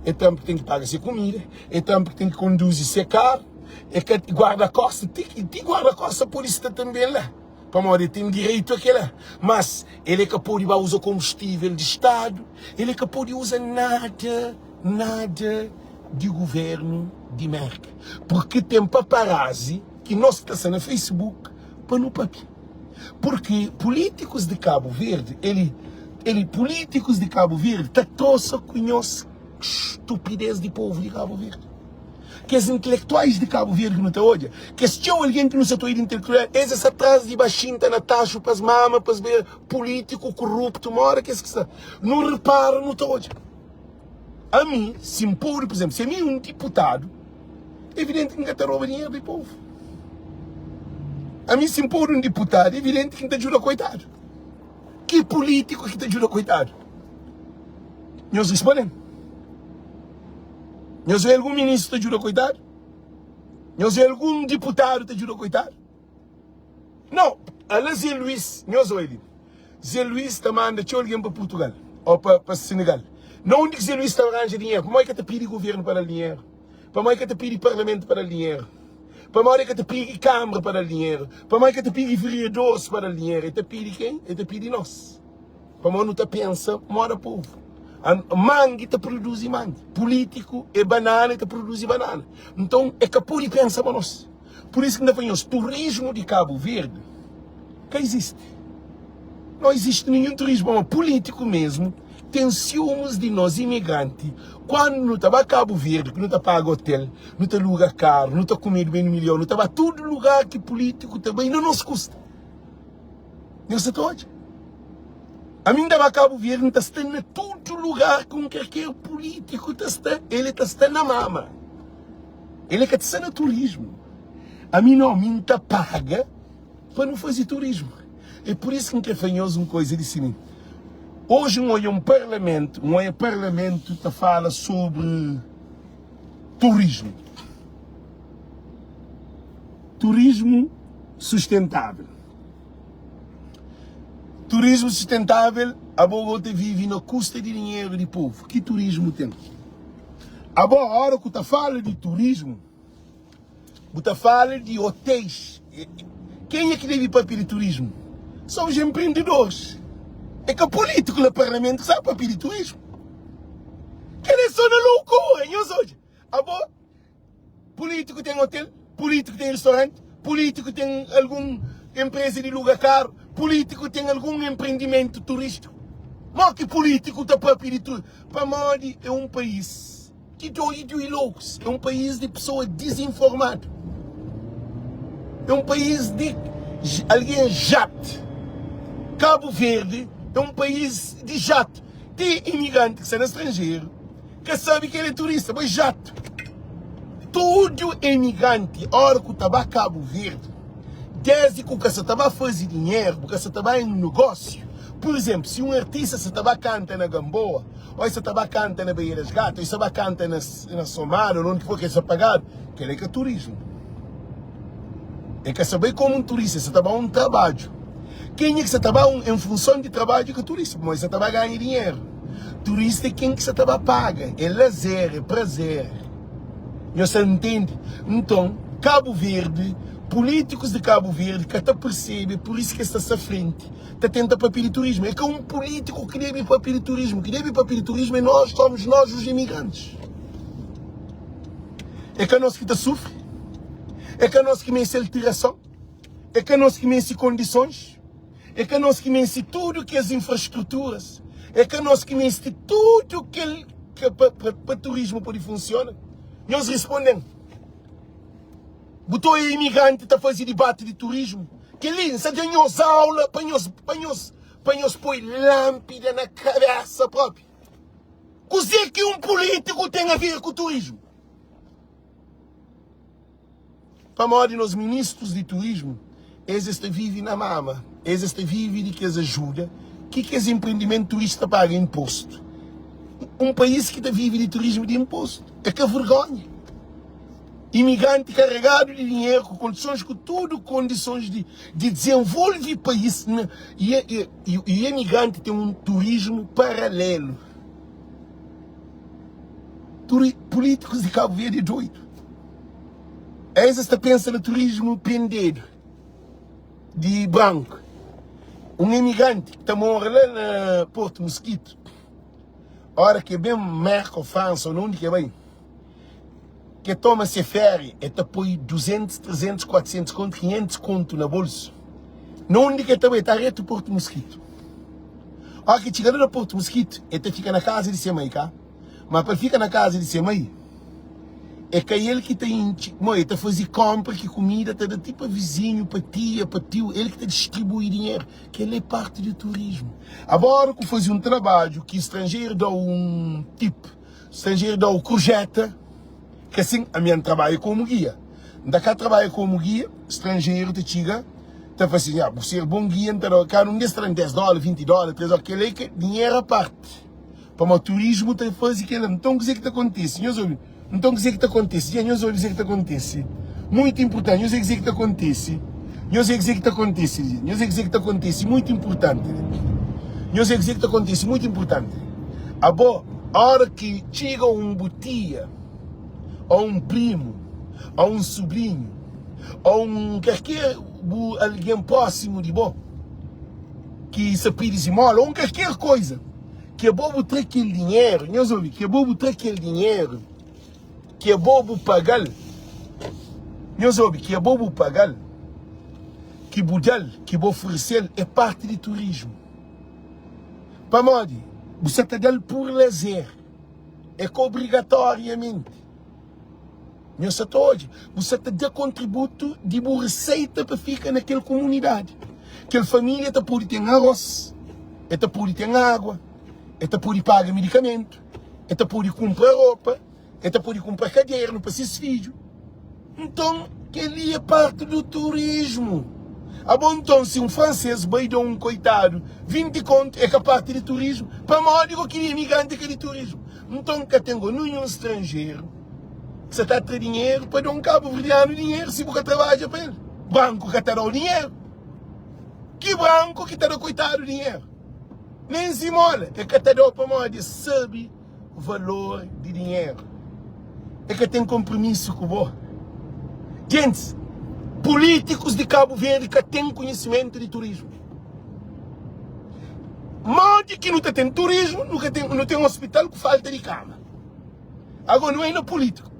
é Trump que tem que pagar sua comida, é Trump que tem que conduzir seu carro, é que guarda-costas, tem guarda-costas por isso também lá. Para morrer tem direito àquela. Mas ele é que pode usar combustível de Estado, ele é que pode usar nada de governo de merda. Porque tem paparazzi que nós estamos no Facebook para no papel. Porque políticos de Cabo Verde, políticos de Cabo Verde, trouxe conhece estupidez de povo de Cabo Verde. Que os intelectuais de Cabo Verde que não te olham, que se tinha alguém que não se atua intelectual, esses atrás de baixinho, na taxa, para as mamas, para ver político corrupto, uma hora que está. Não repara, não te olha. A mim, se me pôr, por exemplo, se a mim um deputado, é evidente que não está roubando dinheiro do povo. A mim, se me pôr um deputado, é evidente que não te ajuda coitado. Que político que te ajuda coitado? Nós respondemos. Nós vemos algum ministro te ajuda coitado? Nós vemos algum deputado te ajuda coitado? Não, a Zé Luís, nós vemos. Zé Luís está mandando alguém para Portugal ou para Senegal. Não diz que Zé Luís está arranjando dinheiro. Como é que te pede governo para o dinheiro? Como é que te pede parlamento para o dinheiro? Como é que te pede câmara para o dinheiro? Como é que te pede vereadores para o dinheiro? Ele te pede quem? Ele te pede nós. Como não te pensa, mora povo. Mangue te produz mangue. Político e banana te produz banana. Então é que pode pensar para nós. Por isso que nós falamos, turismo de Cabo Verde, que existe. Não existe nenhum turismo, mas político mesmo. Tem ciúmes de nós imigrantes. Quando não estava a Cabo Verde, que não está paga hotel, não está lugar caro, não está comendo bem no milhão, não estava todo lugar que político também não nos custa. Não se pode. A mim da Cabo Verde está em todo lugar com qualquer político, ele está na mama. Ele que está no turismo. A mim não, a mim está paga para não fazer turismo. É por isso que fazemos uma coisa de cima. Hoje um parlamento que fala sobre turismo. Turismo sustentável. Turismo sustentável, a Bogotá vive na custa de dinheiro do povo. Que turismo tem? A boa hora que você fala de turismo, você fala de hotéis. Quem é que deve papel de turismo? São os empreendedores. É que o político no parlamento sabe papel de turismo. Que é só na loucura, hein, hoje? A boa, político tem hotel, político tem restaurante, político tem alguma empresa de lugar caro, político tem algum empreendimento turístico. Mas que político está papel de turismo? Para Modi é um país de doido e loucos. É um país de pessoas desinformadas. É um país de alguém jato. Cabo Verde é um país de jato. Tem imigrante que está no estrangeiro, que sabe que ele é turista, mas jato. Todo imigrante, hora que estava Cabo Verde, desde que você estava fazendo dinheiro, porque você estava em negócio. Por exemplo, se um artista se estava cantando na Gamboa, ou se estava cantando na Baía das Gatas, ou se estava cantando na Somar, ou onde for que ele pagado, que ele é turismo. É que saber como um turista, você estava um trabalho. Quem é que você estava em função de trabalho que é turista? Mas você estava ganhando dinheiro. Turista é quem que você estava paga. É lazer, é prazer. Você entende? Então, Cabo Verde, políticos de Cabo Verde, que até percebe, por isso que está à frente, está tentando papel de turismo. É que um político que deve papel de turismo, que deve papel de turismo, e nós somos nós os imigrantes. É que nós que está sofre. É que nós que mexe alteração. É que nós que mexe condições. É que nós que mexe tudo que as infraestruturas. É que nós que mexe tudo que para turismo pode funcionar. Nós respondemos. Botou aí imigrante está fazendo debate de turismo. Que lindo, você tem nós aula para nós pôr lâmpada na cabeça própria. O que um político tem a ver com o turismo? Para a maioria dos ministros de turismo, eles vivem na mama. Eles vivem de que eles ajudam. Que os empreendimentos turísticos pagam imposto? Um país que vive de turismo de imposto. É que vergonha. Imigrante carregado de dinheiro, com condições, com tudo, condições de desenvolver o país. E o imigrante tem um turismo paralelo. Políticos de Cabo Verde é doido. Eles estão pensando no turismo pendeiro, de branco. Um imigrante que está morando lá na Porto Mosquito, hora que é bem Merco, França, ou onde que é bem, que toma-se férias, e te põe 200, 300, 400 conto, 500 conto na bolsa. Onde que também está reto Porto Mosquito. Hora que chega no Porto Mosquito, ele fica na casa de Semai, cá. Mas para ficar na casa de Semai, é que ele que tem, ele está fazendo compra, que comida, está tipo vizinho, para tia, para tio, ele que está distribuir dinheiro, que ele é parte do turismo. Agora que faz um trabalho que estrangeiro dá um tipo, estrangeiro dá o cojeta, que assim, a minha trabalho como guia. Daqui trabalha como guia, estrangeiro te chega, está fazendo, você é bom guia, então, cara, um desses $10, $20, $3, aquele é que dinheiro à parte. Para o turismo, está fazendo aquilo, então, o que é que acontece? Então, o que é que acontece? Nós vamos dizer que acontece. Muito importante. Nós vamos dizer que acontece. Nós vamos dizer que acontece. Nós vamos dizer que acontece. Muito importante. Nós vamos dizer que acontece. Muito importante. A hora que chega um butia, ou um primo, ou um sobrinho, ou qualquer alguém próximo de bom, que se pede esmola, ou qualquer coisa, que é bobo ter aquele dinheiro, nós vamos que é bobo ter aquele dinheiro, que é bobo pagar, nós sabemos que é bobo pagar, que budal, que vou oferecer é parte do turismo. Para Modi, você está dando por lazer, é que obrigatoriamente. Nós hoje, você está dando contributo de boa receita para ficar naquela comunidade. Aquela família está por ter arroz, está por ter água, está por pagar medicamento, está por comprar roupa, está por comprar caderno para esses filhos. Então, ele é parte do turismo. Então, se um francês vai dar um coitado 20 conto, é que a parte do turismo, para mal digo que ele é imigrante que é de turismo. Então, que tenho nenhum estrangeiro, que você está a ter dinheiro, para dar um cabo verdeano dinheiro, se você trabalha para ele. branco que está dando dinheiro. Que branco que está dando coitado dinheiro. Nem se mola. É que está dando para nós sabe o valor de dinheiro. É que tem compromisso com você. Gente, políticos de Cabo Verde que têm conhecimento de turismo. Mas que não tem turismo, não tem um hospital com falta de cama. Agora não é no político.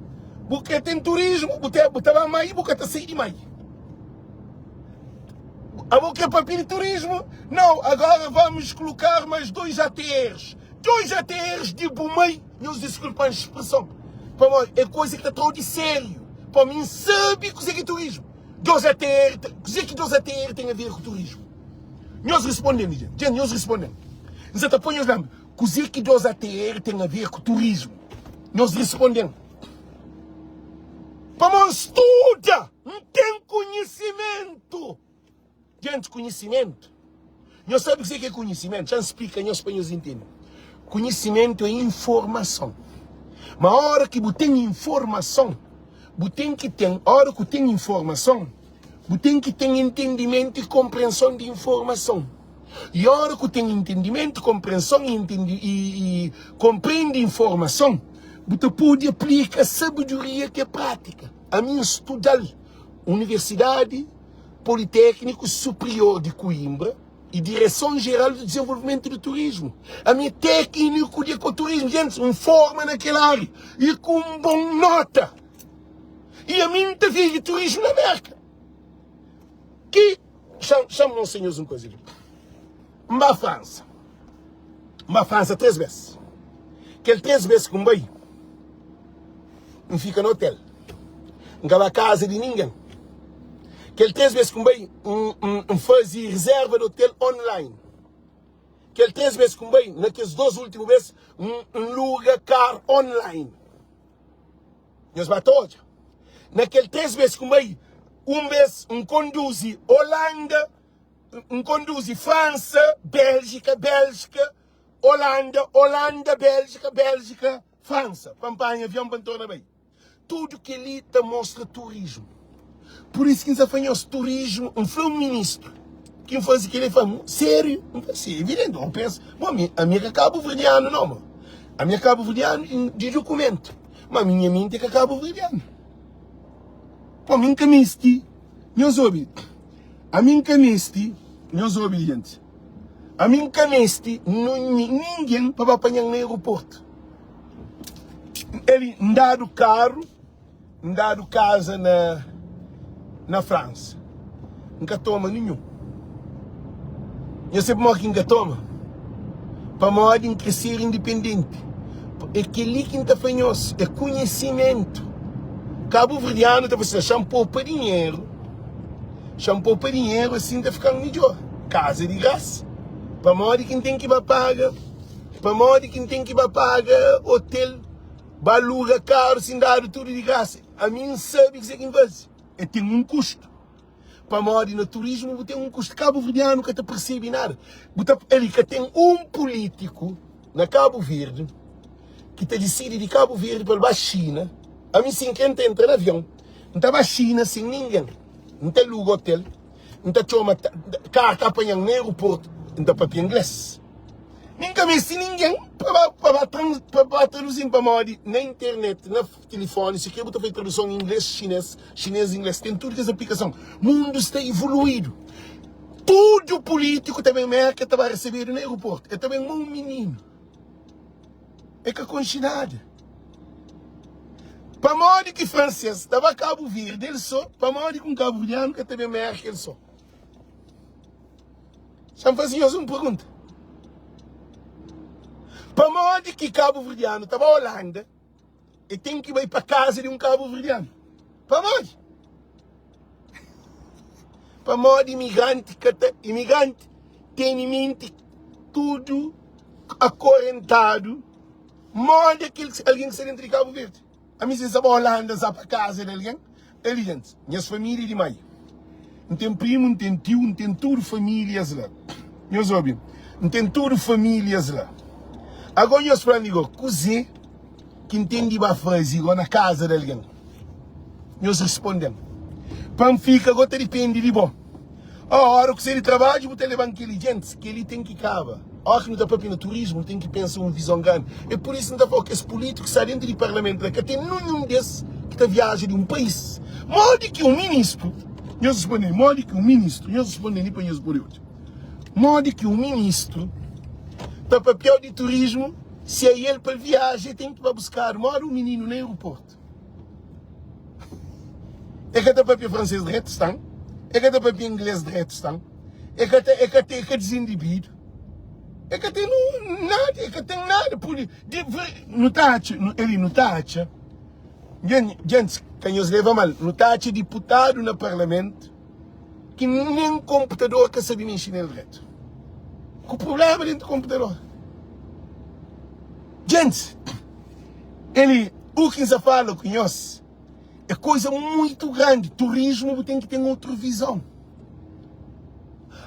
Porque tem turismo, botava mais, porque está sem de mais. Agora que é para pedir turismo, não, agora vamos colocar mais 2 ATRs. 2 ATRs de Bumei, meus desculpem a expressão. Para nós, é coisa que está todo de sério. Para mim, sabe o que é turismo. 2 ATR, o que 2 ATR tem a ver com turismo? Nós respondemos, gente, nós respondemos. Nós apoiamos lá, o que 2 ATR tem a ver com turismo? Nós respondemos. Para nós, estuda, não tem conhecimento. Gente, conhecimento. Nós sabemos o que é conhecimento, já explica, nós espanhóis entendem. Conhecimento é informação. Mas a hora que você tem informação, você tem que ter, a hora que tem informação, você tem que ter entendimento e compreensão de informação. E a hora que tem entendimento, compreensão e compreende informação, você pode aplicar a sabedoria que é prática. A minha estudar Universidade Politécnico Superior de Coimbra e Direção-Geral do Desenvolvimento do Turismo. A minha técnico de ecoturismo, gente, me forma naquela área e com boa nota. E a minha vida de turismo na América. Que, chama-nos senhores uma coisa. Uma França 3 vezes. Que 3 vezes com bem. Não fica no hotel. Não vai à casa de ninguém. Que 3 vezes com bem, faz reserva de hotel online. Que 3 vezes com bem, naqueles 2 últimos vezes, luga carro online. Nós batemos. Naquele 3 vezes com bem, vez, conduz Holanda, conduz França, Bélgica, Holanda, Bélgica, França. Pampanha, avião, pantona bem. Tudo que ali te mostra turismo. Por isso que nós fazemos turismo, foi um ministro que faz aquele famoso, sério, não faz ser evidente, não pensa, a minha é cabo-verdiano não, mano. A minha é cabo-verdiano de documento, mas a minha mente é cabo-verdiano. Pô, a minha camiste, meus ouvidos, a minha camiste, meus ouvidos, gente, a minha camiste, ninguém para apanhar no aeroporto. Ele andar do carro, andar do casa na França. Nunca toma nenhum. Eu sempre morro que nunca toma. Para morrer crescer independente. É que ali que está fanhoso. É conhecimento. Cabo Verdeano está fazendo shampoo para dinheiro. Shampoo para dinheiro assim está ficando melhor. Casa de graça. Para morrer quem tem que pagar. Para morrer quem tem que pagar hotel. Baluga caro, sem dar tudo de graça. A mim sabe que isso é quem faz. E tem um custo. Para morar no turismo, tem um custo. Cabo Verdeano que não percebe nada. Ele que tem um político na Cabo Verde que te decide de Cabo Verde para a China. A mim, sim, quem entra no avião, não está a China sem ninguém. Não tem lugar hotel. Não está chama carta apanhando no aeroporto. Não está papel inglês. Nunca me se ninguém para traduzir para moda na internet, no telefone, se quer botar tradução em inglês, chinês, inglês, tem tudo essa aplicação. O mundo está evoluído. Tudo político também merca estava receber no aeroporto. É também um menino. É que conhece nada. Para moda que francês estava a Cabo Verde, ele só, para moda com Cabo Verdeano, que também merca ele só. Já me fazia uma pergunta. Para onde que Cabo Verdeano estava a Holanda e tem que ir para casa de um Cabo Verdeano? Para onde? Para onde imigrante tem em mente tudo acorrentado. Onde alguém que se dentro de Cabo Verde? A mim se estava a Holanda, está para casa de alguém? Ele, gente, minhas famílias de maio. Não tem primo, não tem tio, não tem tudo famílias lá. Meus ouvintes, não tem tudo famílias lá. Agora eu estou falando, cozinha, que entende para fazer na casa de alguém. Nós respondemos. Pam fica, agora depende de bom. A hora que ele trabalha, você leva aquele gente que ele tem que cava. A hora que não está para no turismo, tem que pensar uma visão grande. É por isso que não está falando que os políticos saem dentro do parlamento, que tem nenhum desses que está viaja de um país. Modo que um ministro, eu respondi, modo que um ministro, eu respondi, nem para eu responder hoje. Modo que um ministro está papel de turismo, se é ele para viagem, tem que buscar, mora um menino no aeroporto. É que está papel francês direto, está? É que está papel inglês direto, está? É que desindivíduo. É que tem nada, é que tem nada por não tá, ele não tá, gente, quem os leva mal, não tá deputado no parlamento que nem computador que sabe mexer nele direito. O problema dentro do computador. Gente, ele, o que se fala, conhece, é coisa muito grande. Turismo tem que ter outra visão.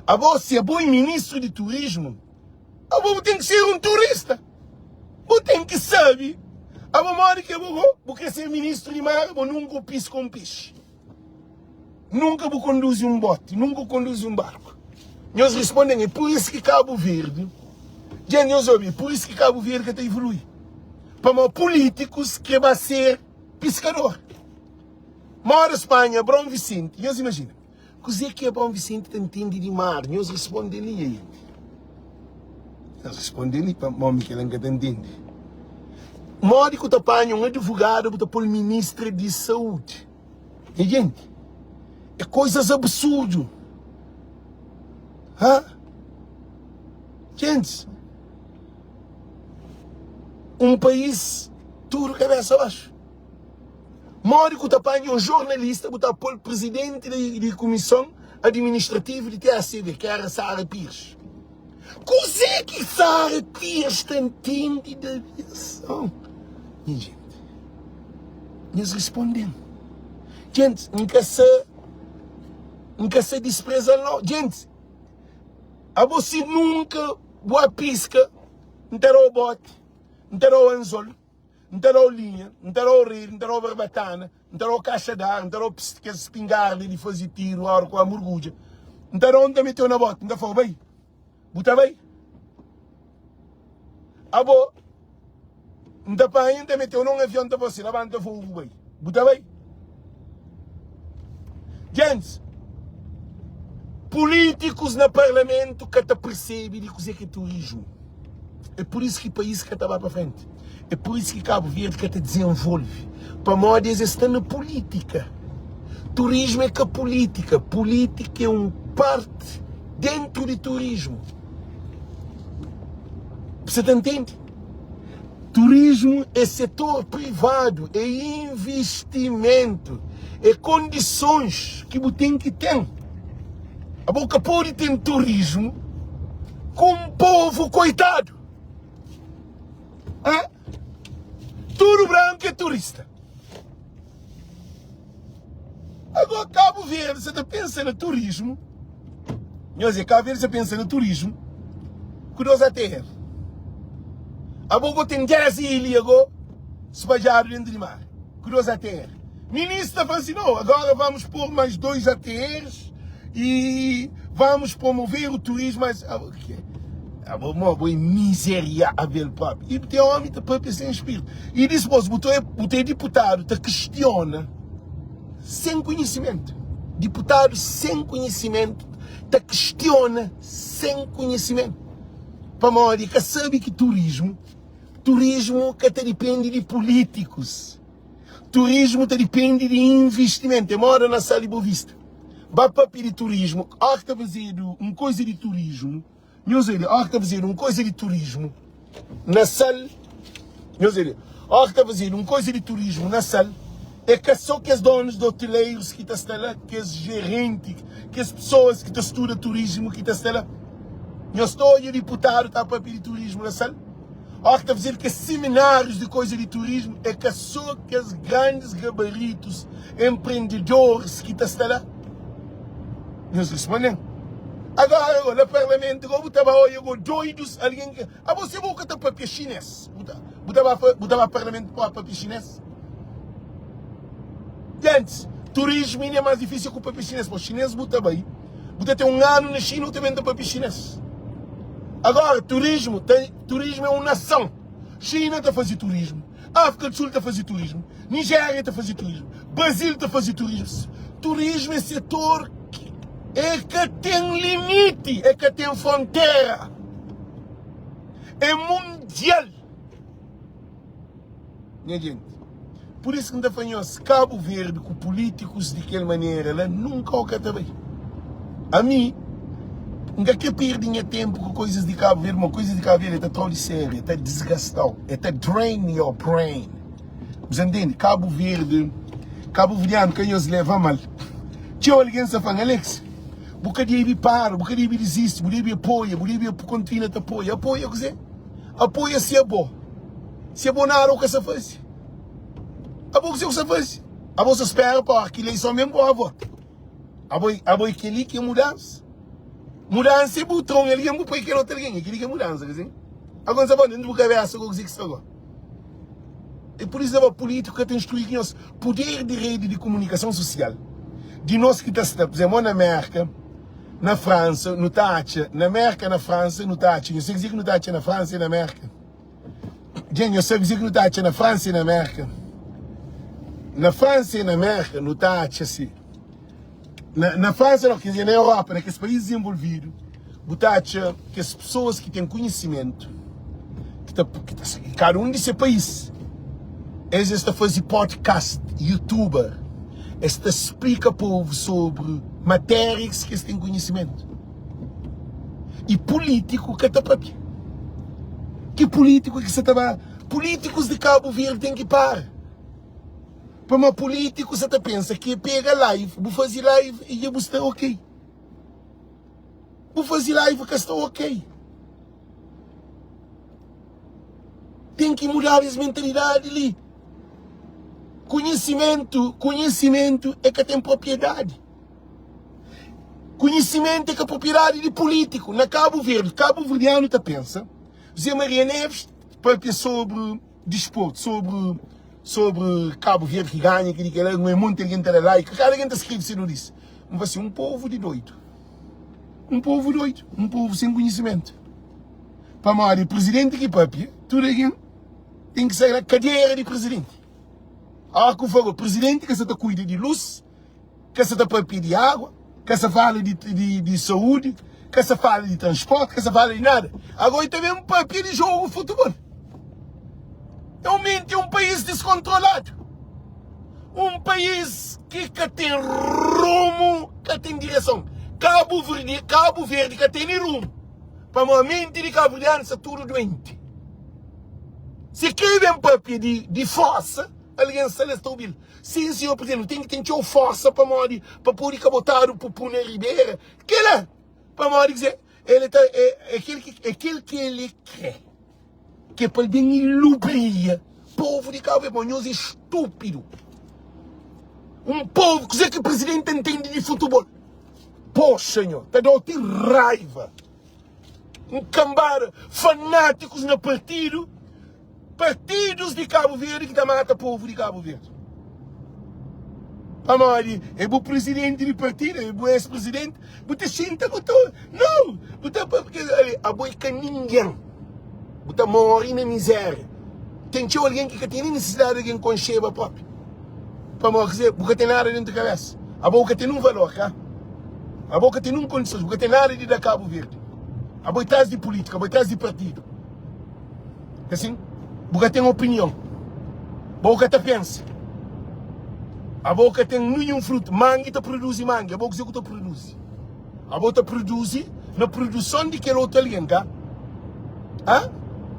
Agora, se é bom ministro de turismo, você tem que ser um turista. Você tem que saber. A memória que porque ser ministro de mar, você nunca pisca um peixe. Nunca você conduz um bote, nunca conduz um barco. Nós respondemos, é por isso que Cabo Verde, gente, nós ouvimos, por isso que Cabo Verde está evoluindo. Para políticos que vão ser pescador. Mora Espanha, Bom Vicente, nós imaginamos. O que é Bom Vicente entende de mar? Nós respondemos aí. Nós respondemos para o homem que ele não entende. Mora que apanha um advogado para o ministro de saúde. E, gente, é coisas absurdas. Gente, um país tudo cabeça abaixo. Mora que apanha um jornalista para o presidente da comissão administrativa de TACV, que era Sara Pires. Como é que Sara Pires entende da aviação? E, gente, nós respondemos. Gente, nunca se despreza não. Gente, a você nunca boa pisca, não terá o bote, não terá o anzol, não terá o linha, não terá o rir, não terá o barbatana, não terá o caixa de ar, não terá o espingarda de fazer tiro, a hora com a mergulha, não terá onde meteu na bote, não terá bem. Buta bem? Abo, não terá ainda meteu num avião de você, levanta fogo bem. Buta bem? Gente, políticos no parlamento que te percebem de que é turismo. É por isso que o país que está para frente. É por isso que Cabo Verde que te desenvolve. Para nós está na política. Turismo é que a política. Política é uma parte dentro de turismo. Você entende? Turismo é setor privado, é investimento, é condições que você tem que ter. A boca pode ter turismo com um povo coitado. Tudo branco é turista. Agora Cabo Verde, você está pensando no turismo. Cabo Verde, você pensa no turismo. Curiosa terra. A boca tem 10 ilhas agora, espalhadas dentro de mar. Curiosa terra. Ministro fala assim, não, agora vamos pôr mais 2 ATRs e vamos promover o turismo. Mas uma boa miserável, papo. E tem homem que está sem espírito. E depois, o deputado te questiona sem conhecimento. Deputado sem conhecimento te questiona sem conhecimento. Para morrer, que sabe que turismo que te depende de políticos. Turismo te depende de investimento. Eu moro na Sala de Boa Vista. Vai para pedir turismo. Há que está fazendo uma coisa de turismo. Há que está fazendo uma coisa de turismo na Sala. Há que está fazendo uma coisa de turismo na Sala. É que só que os donos de hoteleiros que estão lá, que os gerentes, que as pessoas que estudam turismo que estão lá. Eu estou e o deputado está para pedir turismo na Sala. Há que está fazendo que seminários de coisa de turismo é que só que os grandes gabaritos, empreendedores que estão lá. Nós respondemos. Agora, no parlamento, eu estava doidos, alguém que... você vai estar para papel chinês. Você vai parlamento para papel chinês. Gente, Turismo ainda é mais difícil que o país chinês. Mas o chinês buta bem. Buta tem um ano na China, também do país chinês. Agora, turismo é uma nação. China está a fazer turismo. África do Sul está a fazer turismo. Nigéria está a fazer turismo. Brasil está a fazer turismo. Turismo é setor que tem limite, é que tem fronteira. É mundial. Minha gente, por isso que ainda fanhou-se Cabo Verde com políticos de aquela maneira, lá nunca o também. A mim, nunca que perdi tempo com coisas de Cabo Verde, uma coisa de Cabo Verde é tão séria, é desgastado, é drain your brain. Você entende? Cabo Verdeano, quem os leva mal. Tinha alguém que fala, Alex, bocadinho para, bocadinho desiste, bocadinho apoia, bocadinho continua a apoia. Apoia, o que é? Apoia se é bom. Se é bom nada, o que você faz? A boa que você faz? A boa você espera para que eleição mesmo para a voto. A boa que ele quer mudança. Mudança é botão, ele quer mudar que não tem ninguém, ele quer mudança, quer dizer? Agora você vai dentro do cabeça com o que você agora. E por isso é político que tem instruído nós poder de rede de comunicação social. De nós que está, por exemplo, na América, na França, no Tátia, na América, na França, no Tátia. Eu sei dizer que no Tátia na França e na América. Gente, eu sei dizer que no Tátia na França e na América. Na França e na América, no Tátia, assim. Na França, não, quer dizer, na Europa, naqueles países desenvolvidos, o Tátia, que as pessoas que têm conhecimento, cada um desse país, eles estão fazendo podcast, youtuber, eles explicam ao povo sobre matérias que eles têm conhecimento. E político que está para quê? Que político que você está? Políticos de Cabo Verde têm que parar. Para uma político você pensa que pega live, vou fazer live e eu vou estar ok. Vou fazer live que estou ok. Tem que mudar as mentalidades ali. Conhecimento é que tem propriedade. Conhecimento é que é propriedade de político. Na Cabo Verdeano está pensa. Zé Maria Neves, para sobre desporto, sobre Cabo Verde que ganha, que não é muito ninguém está lá, que cada gente escreve se não diz. Mas vai ser um povo de doido. Um povo doido, um povo sem conhecimento. Para mais de presidente que papi, tudo aqui tem que sair da cadeira de presidente. Que for o presidente que você cuida de luz, que você papi de água, que você fala de saúde, que você fala de transporte, que você fala de nada. Agora também um papi de jogo de futebol. Realmente é um país descontrolado. Um país que tem rumo, que tem direção. Cabo Verde que tem rumo. Para a mente de Cabo Verde está tudo doente. Se quer um papel de força, alguém está estável. Sim, senhor presidente, tem que ter força para poder botar o Pupuna Ribeira. Que é? Para dizer, ele é aquele que ele quer. Que para bem ilubria. Povo de Cabo Verde, é estúpido. Um povo que o presidente entende de futebol. Poxa, senhor, está dando raiva. Um cambara fanáticos no partidos de Cabo Verde que está mata o povo de Cabo Verde. Amari, é o presidente do partido, é o ex-presidente, você senta com todo. Não, porque a boica ninguém. Você morre na miséria. Tem alguém que tem necessidade de alguém com cheva própria. Para morrer, porque tem nada dentro da cabeça. A boca tem um valor, cá. A boca tem um condições, porque tem nada de dar Cabo Verde. A boca traz de política, a boca traz de partido. Assim? Porque tem opinião. A boca te pensa. A boca tem nenhum fruto. Manga te produz manga. A boca que produz. A boca produz na produção de aquele outro alguém, cá.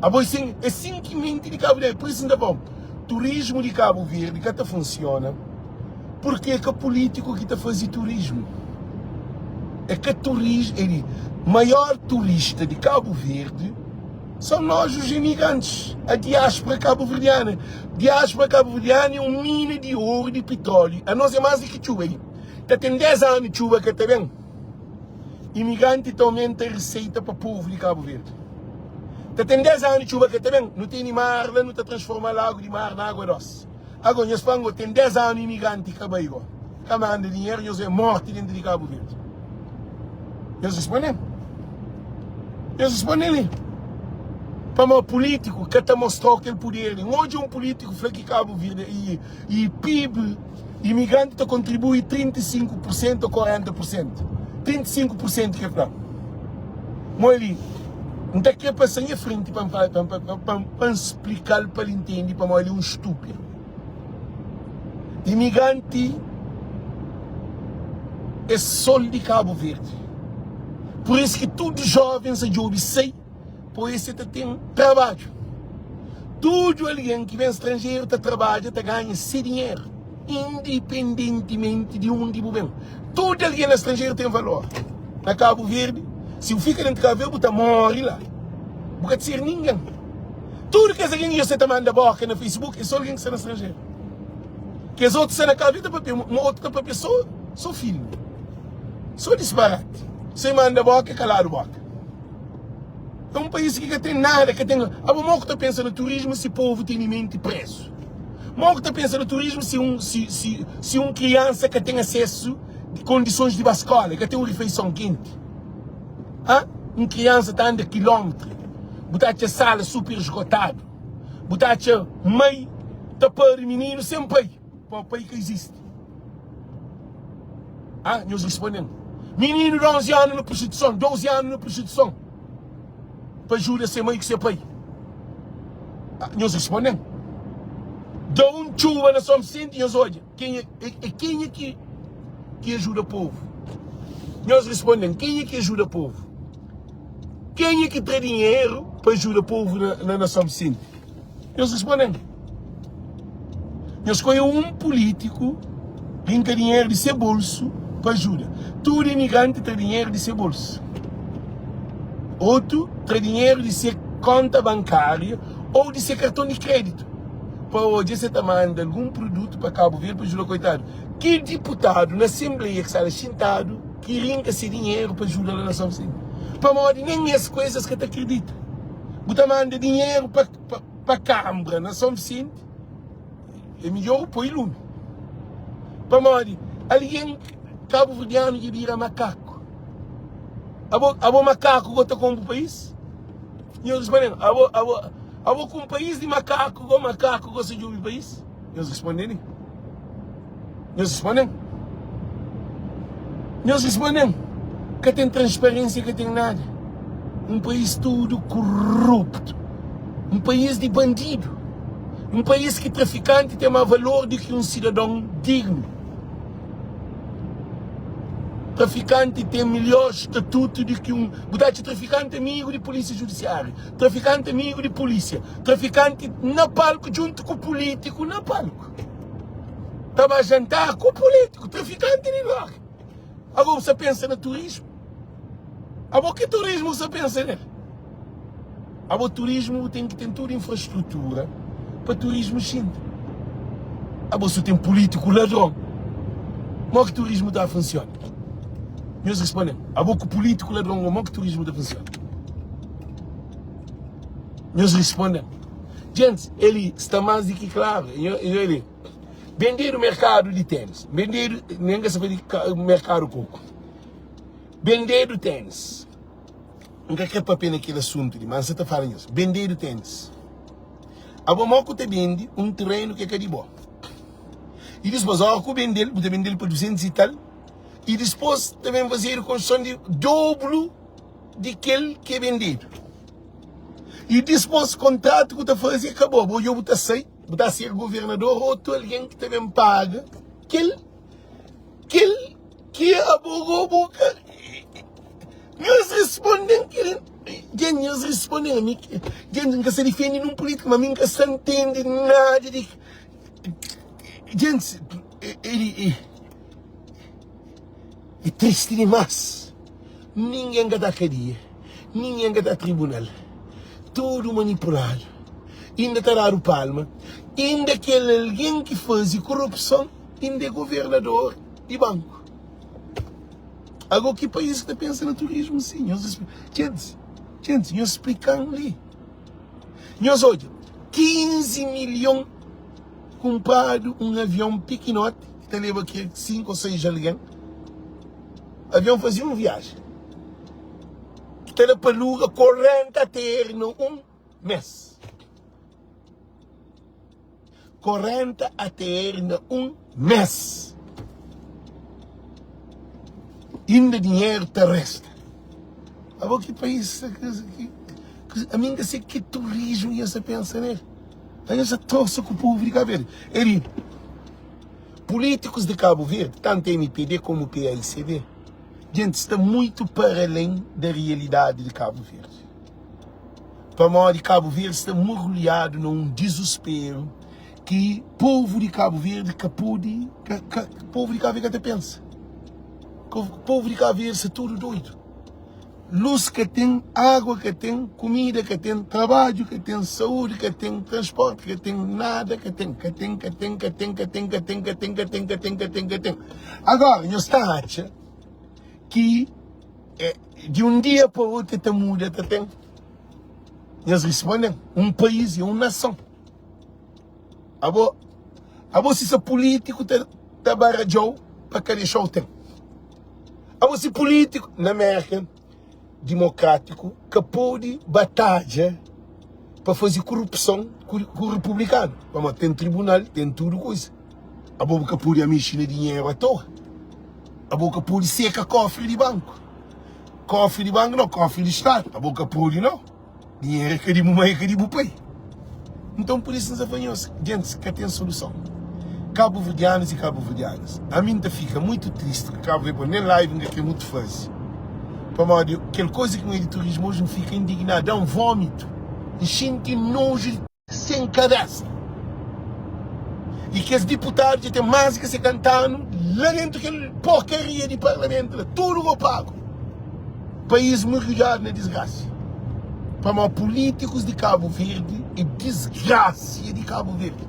A boca é simplesmente de Cabo Verde. Por isso ainda bom. Turismo de Cabo Verde que funciona. Porque é que o político que está fazendo turismo. É que o maior turista de Cabo Verde são nós os imigrantes, a diáspora cabo-verdiana. Diáspora cabo-verdiana é uma mina de ouro e de petróleo. A nós é mais do que chuva. Tem 10 anos de chuva que está bem. Imigrante aumenta a receita para o povo de Cabo Verde. Tem 10 anos de chuva que está bem. Não tem mar, não está transformando a água de mar na água doce. Agora, em Espanha, tem 10 anos de imigrante que acaba igual. que manda dinheiro, nós é morte dentro de Cabo Verde. Nós respondemos. Nós respondemos. Para o político que está mostrando aquele poder. Hoje um político fala que Cabo Verde e PIB, imigrante está contribui 35% ou 40%. 35% que é para. Mas não está aqui para sair à frente para explicar para ele entender, para ele um estúpido. Imigrante é sol de Cabo Verde. Por isso que todos os jovens a jovem sei, por isso que tem trabalho. Todo alguém que vem estrangeiro está trabalha, está ganha seu dinheiro, independentemente de onde vem. Todo alguém estrangeiro tem valor. Na Cabo Verde, se eu ficar dentro de Cabo Verde, você morre lá. Não pode ser ninguém. Tudo que alguém você está mandando boca no Facebook é só alguém que está no estrangeiro. Que os outros estão na Cabo Verde, uma outra pessoa, só filho. Só disparate. Você manda boca, calado boca. É um país que tem nada, que tem... A moca está pensando no turismo se o povo tem em mente preso. A moca está pensando no turismo se uma criança que tem acesso de condições de bascola, que tem uma refeição quente. Uma criança está andando quilômetros. Botar a sala super esgotado. Botar a mãe tapar o menino sem pai. Para o país que existe. Nós respondemos. Menino de 11 anos na prostituição, 12 anos na prostituição. Para ajudar ser mãe que ser pai. Nós respondemos. Dá chuva na São Vicente e nós olhamos. Quem é que ajuda o povo? Nós respondemos. Quem é que ajuda o povo? Quem é que traz dinheiro para ajudar o povo na São Vicente? Nós respondemos. Nós escolhemos um político que tem dinheiro de seu bolso para ajuda. Todo imigrante tem dinheiro de seu bolso. Outro tem dinheiro de sua conta bancária ou de seu cartão de crédito. Para hoje você está mandando algum produto para Cabo Verde para ajudar o coitado. Que deputado na Assembleia que está sentado que rinca esse dinheiro para ajudar a nação assim? Para morrer nem as coisas que te acredita. Você manda dinheiro para a Câmara na São Vicente. É melhor pôr lume. Para morrer, alguém cabo-verdiano que vira macaco. Abo macaco que está com o país? E eu respondo, abo com um país de macaco, com macaco que se o país? E eles respondem. Nós respondemos. Nós respondemos. Que tem transparência, que tem nada. Um país tudo corrupto. Um país de bandido. Um país que traficante tem mais valor do que um cidadão digno. Traficante tem melhor estatuto do que um... Traficante amigo de polícia judiciária. Traficante amigo de polícia. Traficante na palco junto com o político na palco. Estava a jantar com o político. Traficante de lá. Agora você pensa no turismo? Agora que turismo você pensa nele? Agora turismo tem que ter toda a infraestrutura para turismo sim. Agora você tem político ladrão. Como é que o turismo está a funcionar? Nós respondemos. Agora que o político ladrão, como é que o turismo está a funcionar? Nós respondemos. Gente, ele está mais do que claro. Ele vender o mercado de tênis. Vender, nem que se vende o mercado coco. Vender o tênis. Não quer para pena aquele assunto, mas você está falando isso. Vender o tênis. A Bomoco te vende um terreno que é de boa. E depois, você vende por 200 e tal. E depois também fazer a construção de dobro daquele que é vendido. E depois o contrato que você faz acabou. Você vai ser governador ou alguém que também paga. Que a boca. Nós respondemos que nós respondemos a mim. Gente, que se defende num político, mas nunca se entende nada de... Gente, é triste demais. Ninguém que dá cadeia. Ninguém que dá tribunal. Tudo manipulado. Ainda está a dar o palma. Ainda aquele alguém que faz corrupção, ainda é governador de banco. Agora que país que está pensando no turismo, sim. Gente, nós explicamos ali. Nós hoje, 15 milhões comprado um avião pequenote que leva aqui 5 ou 6 alguém. O avião fazia uma viagem. Que era para lugar 40 até no mês. 40 até no mês. Ainda dinheiro terrestre. Agora que país a mim que sei que turismo ia se pensar nele. Aí essa torce com o povo de Cabo Verde. Ele, políticos de Cabo Verde, tanto MPD como PAICD, gente, está muito para além da realidade de Cabo Verde. Para nós de Cabo Verde está mergulhado num desespero que o povo de Cabo Verde povo de Cabo Verde até pensa. O povo de Cabo Verde está tudo doido. Luz que tem, água que tem, comida que tem, trabalho que tem, saúde que tem, transporte que tem, nada que tem. Agora, nós estamos que de um dia para o outro te muda, te tem. Nós respondemos, um país e uma nação. Agora, se esse político te barajou para que deixar o tempo. Agora, se político na América democrático que pode batalhar para fazer corrupção com o republicano. Vamos, tem tribunal, tem tudo coisa. A boca pode a mexer dinheiro à toa. A boca pode seca cofre de banco. Cofre de banco não, cofre de Estado. A boca pode não. Dinheiro que de mãe que de pai. Então por isso nós apanhamos. Gente, que tem solução. Cabo-verdianos e cabo-verdianas. A mim fica muito triste que Cabo Verde, nem live que é muito fácil. Aquela coisa que no editorismo hoje me fica indignado, dá um vômito, enchente nojo sem cadastro. E que os deputados têm mais que se cantando lá dentro daquela porcaria de parlamento, tudo opaco. País mergulhado na desgraça. Para políticos de Cabo Verde e desgraça de Cabo Verde.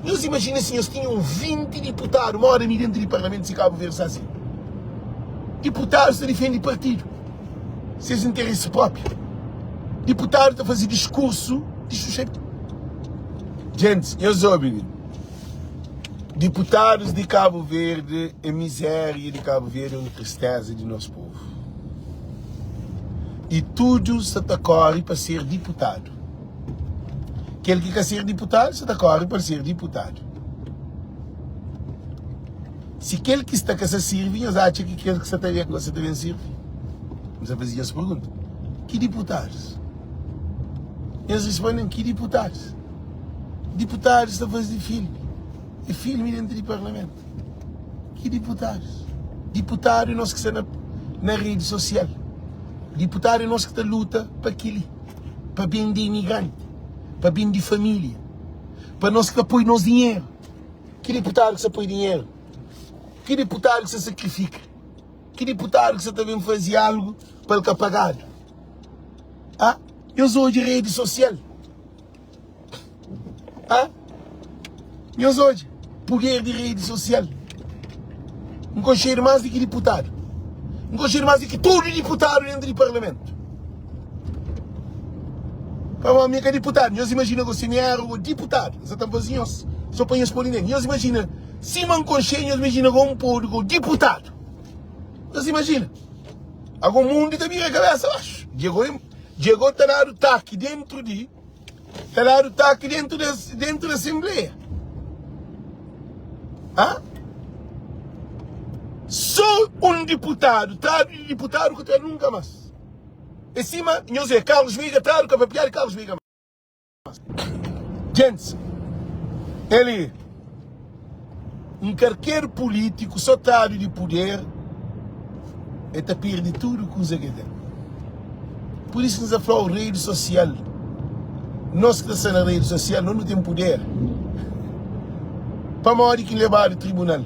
Nós imaginam se nós tinham 20 deputados, uma hora dentro do parlamento de Cabo Verde assim. Deputados que defendem partido. Seus interesses próprios. Deputado a fazer discurso de sujeito. Gente, eu sou deputados de Cabo Verde, a miséria de Cabo Verde é uma tristeza de nosso povo. E tudo se corre para ser deputado. Aquele que quer ser deputado, se corre para ser deputado. Se aquele que está a se servir, nós achamos que aquele que você deve servir. Mas eu fazia essa pergunta. Que deputados? Eles respondem, que deputados? Deputados estão a fazer filme. É filme dentro do parlamento. Que deputados? Deputado é nós que está na rede social. Deputado é nós que está luta para aquilo. Para bem de imigrante. Para bem de família. Para nós que apoia nosso dinheiro. Que deputado que se apoia dinheiro? Que deputado que se sacrifica? Que deputado que você também fazia algo para ele apagado? Ah? Eu sou de rede social. Ah? Eu sou de poder de rede social. Não concheiro mais do que deputado. Não concheiro mais do que todo deputado dentro do parlamento. Para uma amiga deputado, nós imaginamos que você era o deputado. Você está fazendo isso. Só põe as polinésias. Nós imaginamos, se não concheiro, nós imaginamos um povo deputado. Você imagina? Algum mundo também a cabeça abaixo. Chegou a dar o taque dentro da Assembleia. Ah? Só um deputado, deputado que tem nunca mais. Em cima, nós é Carlos Veiga, trago que vai piar Carlos Veiga. Gente, ele, qualquer político só está de poder. É tapir de tudo que usa que tem. Por isso nos falamos rede social. Nós que estamos na rede social não temos poder. Para uma hora que levar ao tribunal.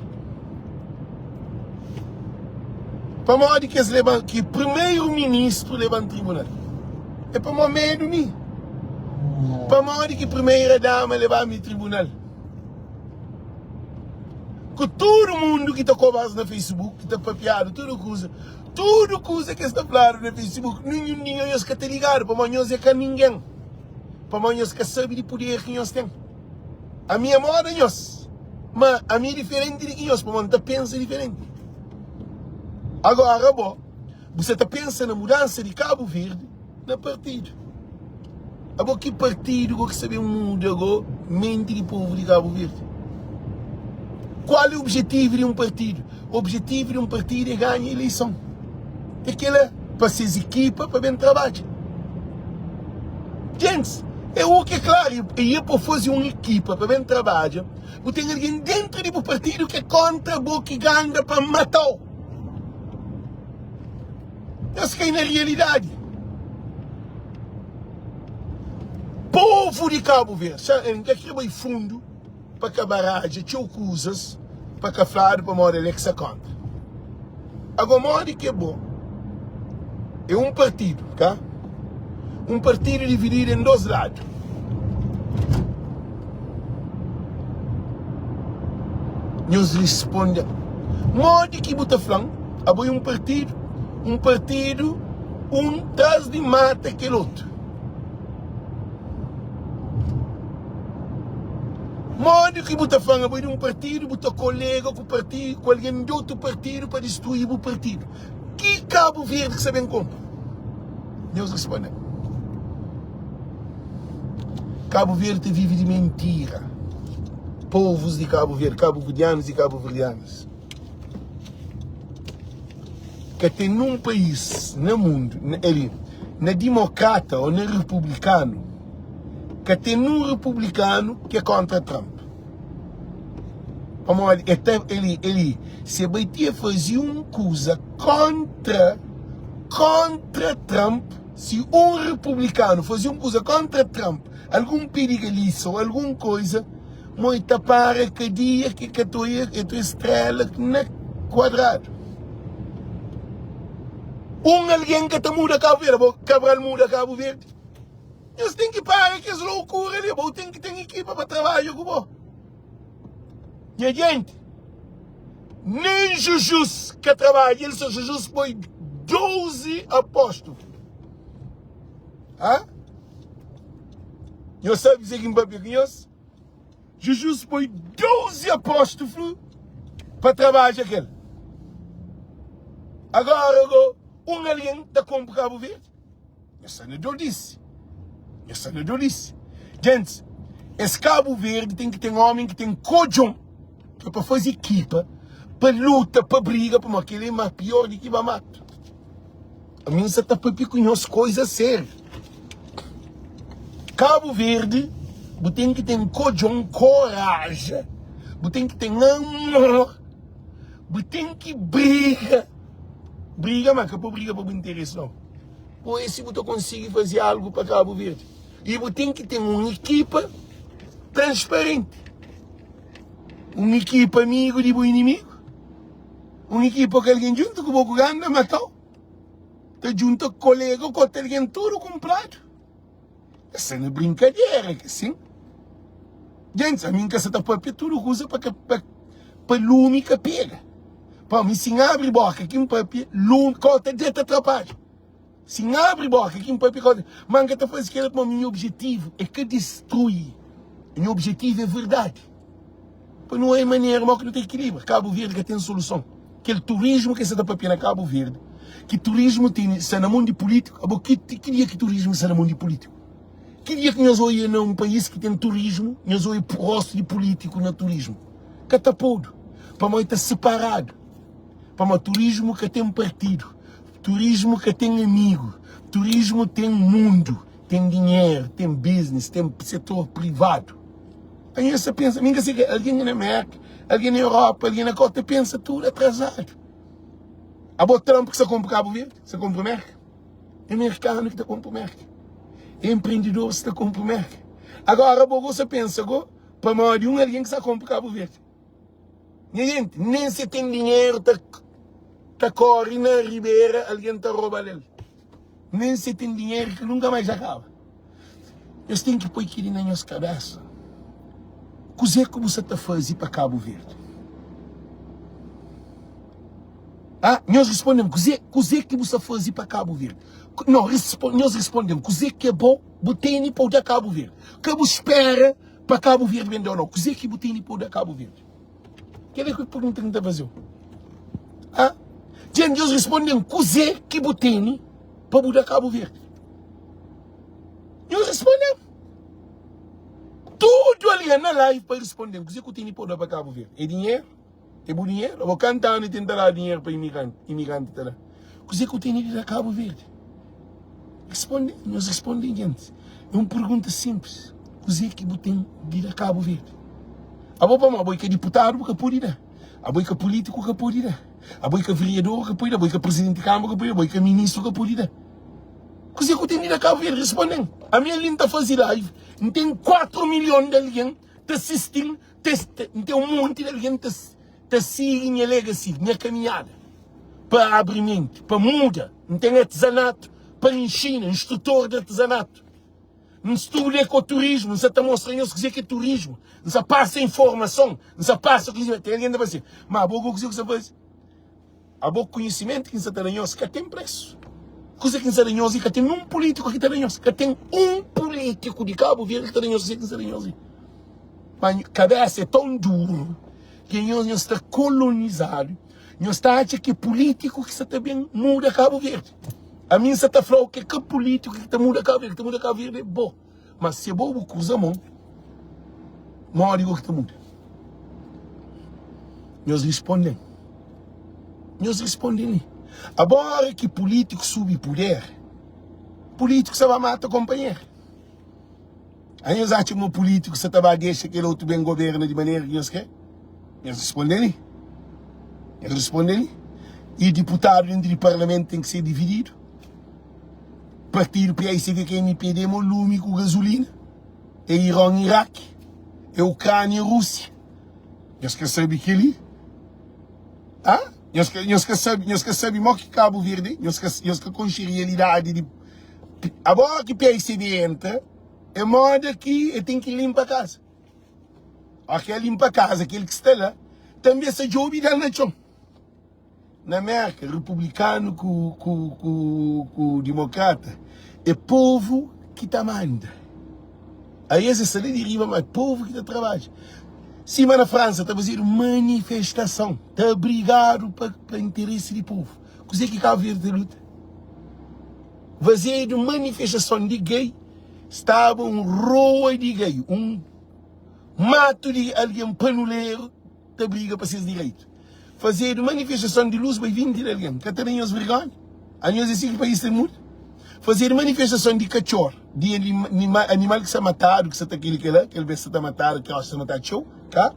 Para uma hora que o primeiro-ministro leva ao tribunal. É para uma medo nem. Para uma hora que a primeira-dama leva ao tribunal. Que todo mundo que está conversando no Facebook, que está papiado, tudo coisa que está falando no Facebook, ninguém está te ligar, para nós é que ninguém. Para nós que sabe de poder que nós temos. A minha moda nós. Mas a mim é diferente de que você pensa diferente. Agora, bom, você está pensando na mudança de Cabo Verde no partido. Agora, que partido que sabe muda agora mente do povo de Cabo Verde? Qual é o objetivo de um partido? O objetivo de um partido é ganhar a eleição. É aquilo para ser equipa, para bem trabalho. Gente, é o que é claro, e para fazer uma equipa para bem trabalho, você tem alguém dentro do partido que é contra o que ganha para matar. Isso que é na realidade. Povo de Cabo Verde, que aqui vai fundo para que a barragem tinha coisas para que a flor para morar ele que se conta. Agora, modo que é bom. É um partido, tá? Um partido dividido em dois lados. Nos responde. Modo que bota falando, é um partido, traz de mata aquele outro. Modo que bota falando, é um partido, bota colega com o partido, com alguém de outro partido para destruir o partido. Que Cabo Verde que sabem como? Deus responde. Cabo Verde vive de mentira. Povos de Cabo Verde, cabo-verdianos e cabo-verdianas. Que tem num país, no mundo, na democrata ou no republicano, que tem um republicano que é contra Trump. Ele se batia fazer uma coisa contra Trump. Se um republicano fazia uma coisa contra Trump, algum perigo ali, ou alguma coisa, muito para que dia que a tua estrela na quadrado. Alguém que te muda Cabo Verde, Cabral muda Cabo Verde. Eles têm que parar que é loucura ali, tem que ter equipa para trabalhar com você. E gente, nem Jujus que trabalha, ele só Jujus põe 12 apóstolos. Ah? Eu sabe dizer que em papel conhece? Jesus põe 12 apóstolos para trabalhar aquele. Agora, alguém está com Cabo Verde. Essa não disse. Gente, esse Cabo Verde tem que ter um homem que tem cojão para fazer equipa, para luta, para briga, para aquele é mais pior do que vai matar. A mim você está para conhecer coisas sérias. Cabo Verde, você tem que ter cojão, coragem, você tem que ter amor, você tem que briga, mas que não briga por interesse não. Por isso você consegue fazer algo para Cabo Verde. E você tem que ter uma equipa transparente, uma equipa amigo de bom inimigo, uma equipa que alguém junto com o Boco Ganda matou, tá junto com colega com alguém tudo comprado. Essa não é brincadeira, que sim. Gente, a mim que essa tá para tudo usa para lume que pega. Para mim, se abre boca aqui um papel, lume, corta de atrapalha. Se abre boca aqui um papel, corta. Mas que tá fazendo aquilo para mim, o objetivo é que destrui. O meu objetivo é verdade. Para não é maneira, mas que não tem equilíbrio. Cabo Verde que tem solução. Aquele turismo que você tá para na Cabo Verde, que turismo tem, se é na mão de político, que dia que turismo se é na mão de político? Que dia que nós olhamos num país que tem turismo, nós olhamos para o rosto de político no turismo? Que está podre. Para nós está separado. Para nós turismo que tem partido. Turismo que tem amigo. Turismo tem mundo. Tem dinheiro, tem business, tem setor privado. Aí você pensa, alguém na América, alguém na Europa, alguém na Cota, pensa tudo atrasado. A Trump que você compra Cabo Verde, você compra o América. É americano que está compra o América. Empreendedor está compra o América. Agora, você pensa, para maior de alguém que está compra Cabo Verde. E gente, nem se tem dinheiro, tá corre na ribeira, alguém está roubando ele. Nem se tem dinheiro que nunca mais acaba. Eles têm que pôr aquilo na nossa cabeça. O que você está fazendo para Cabo Verde? Nós respondemos, o que você faz para Cabo Verde? Nós respondemos, o que é bom, botei para o Cabo Verde. O que você espera para Cabo Verde vender ou não? O que botei para o Cabo Verde? Que é que pergunta que está vazio? Ah? Gente, eles respondem cozer que botene para mudar Cabo Verde. Eles respondem. Tudo ali na live para responder cozer que botene para mudar para Cabo Verde. É dinheiro? É bom dinheiro? Eu vou cantar e tentar dar dinheiro para imigrante. Cozer que botene para Cabo Verde. Respondem, nós respondem, gente. É uma pergunta simples. Cozer que botene para Cabo Verde. A boa que é deputado que pode ir. A boa que é político que pode ir. A boa que é vereador que pode ir. A boa que é presidente de Câmara que pode ir. A boa que é ministro que pode ir. Coisa que eu tenho de Cabo Verde respondendo. A minha linha está fazendo live. Tem 4 milhões de alguém que assistem. Tem um monte de alguém que seguem minha legacy, minha caminhada. Para abrir mente, para mudar. Tem artesanato, para ensinar, instrutor de artesanato. Não estuda ecoturismo, não se está mostrando o que é turismo. Não se passa informação, não se passa o que é. Tem alguém a fazer. Mas a boa coisa que você faz. A boa conhecimento que você tem que tem preço. Coisa que você tem que tem um político que tem que tem um político de Cabo Verde que tem que mas a cabeça é tão duro que nós está colonizado. Nós está achando que político que você também muda Cabo Verde. A mim você está falando que político que muda Cabo Verde, que muda Cabo Verde é bom. Mas se é bom, o cruza a mão, não digo que muda. Nós respondemos. Nós respondemos. Agora que político sube poder, político você vai matar companheiro. Aí nós achamos que um político você vai deixar que ele outro bem governa de maneira que nós queremos. Nós respondemos. Nós respondemos. E deputado dentro do parlamento tem que ser dividido. Partido PSV que é MPD, lume com gasolina. É Irã e Iraque. É Ucrânia e Rússia. Nós queremos saber que ali. Ah? Nós queremos saber mais que Cabo Verde. Nós queremos conhecer a realidade de. Agora que PSV entra, é moda que tem que limpar a casa. Aquele limpa a casa, aquele que está lá, também se joga da nação. Na América, republicano com democrata, é povo que está manda. Aí esse salário de riba, mas povo que está trabalha. Sim, mas na França está fazendo manifestação, está brigado para interesse do povo. Coisa que Cabo Verde luta. Fazendo manifestação de gay, estava um roa de gay, um mato de alguém panuleiro, está briga para seus direitos. Fazer manifestação de luz para 20 de alguém. Catarina os vergonha. A nós assim que o país tem muito. Fazer manifestação de cachorro, de animal que se matado, que se está aquele besta está matado, que acha que matar show, tá?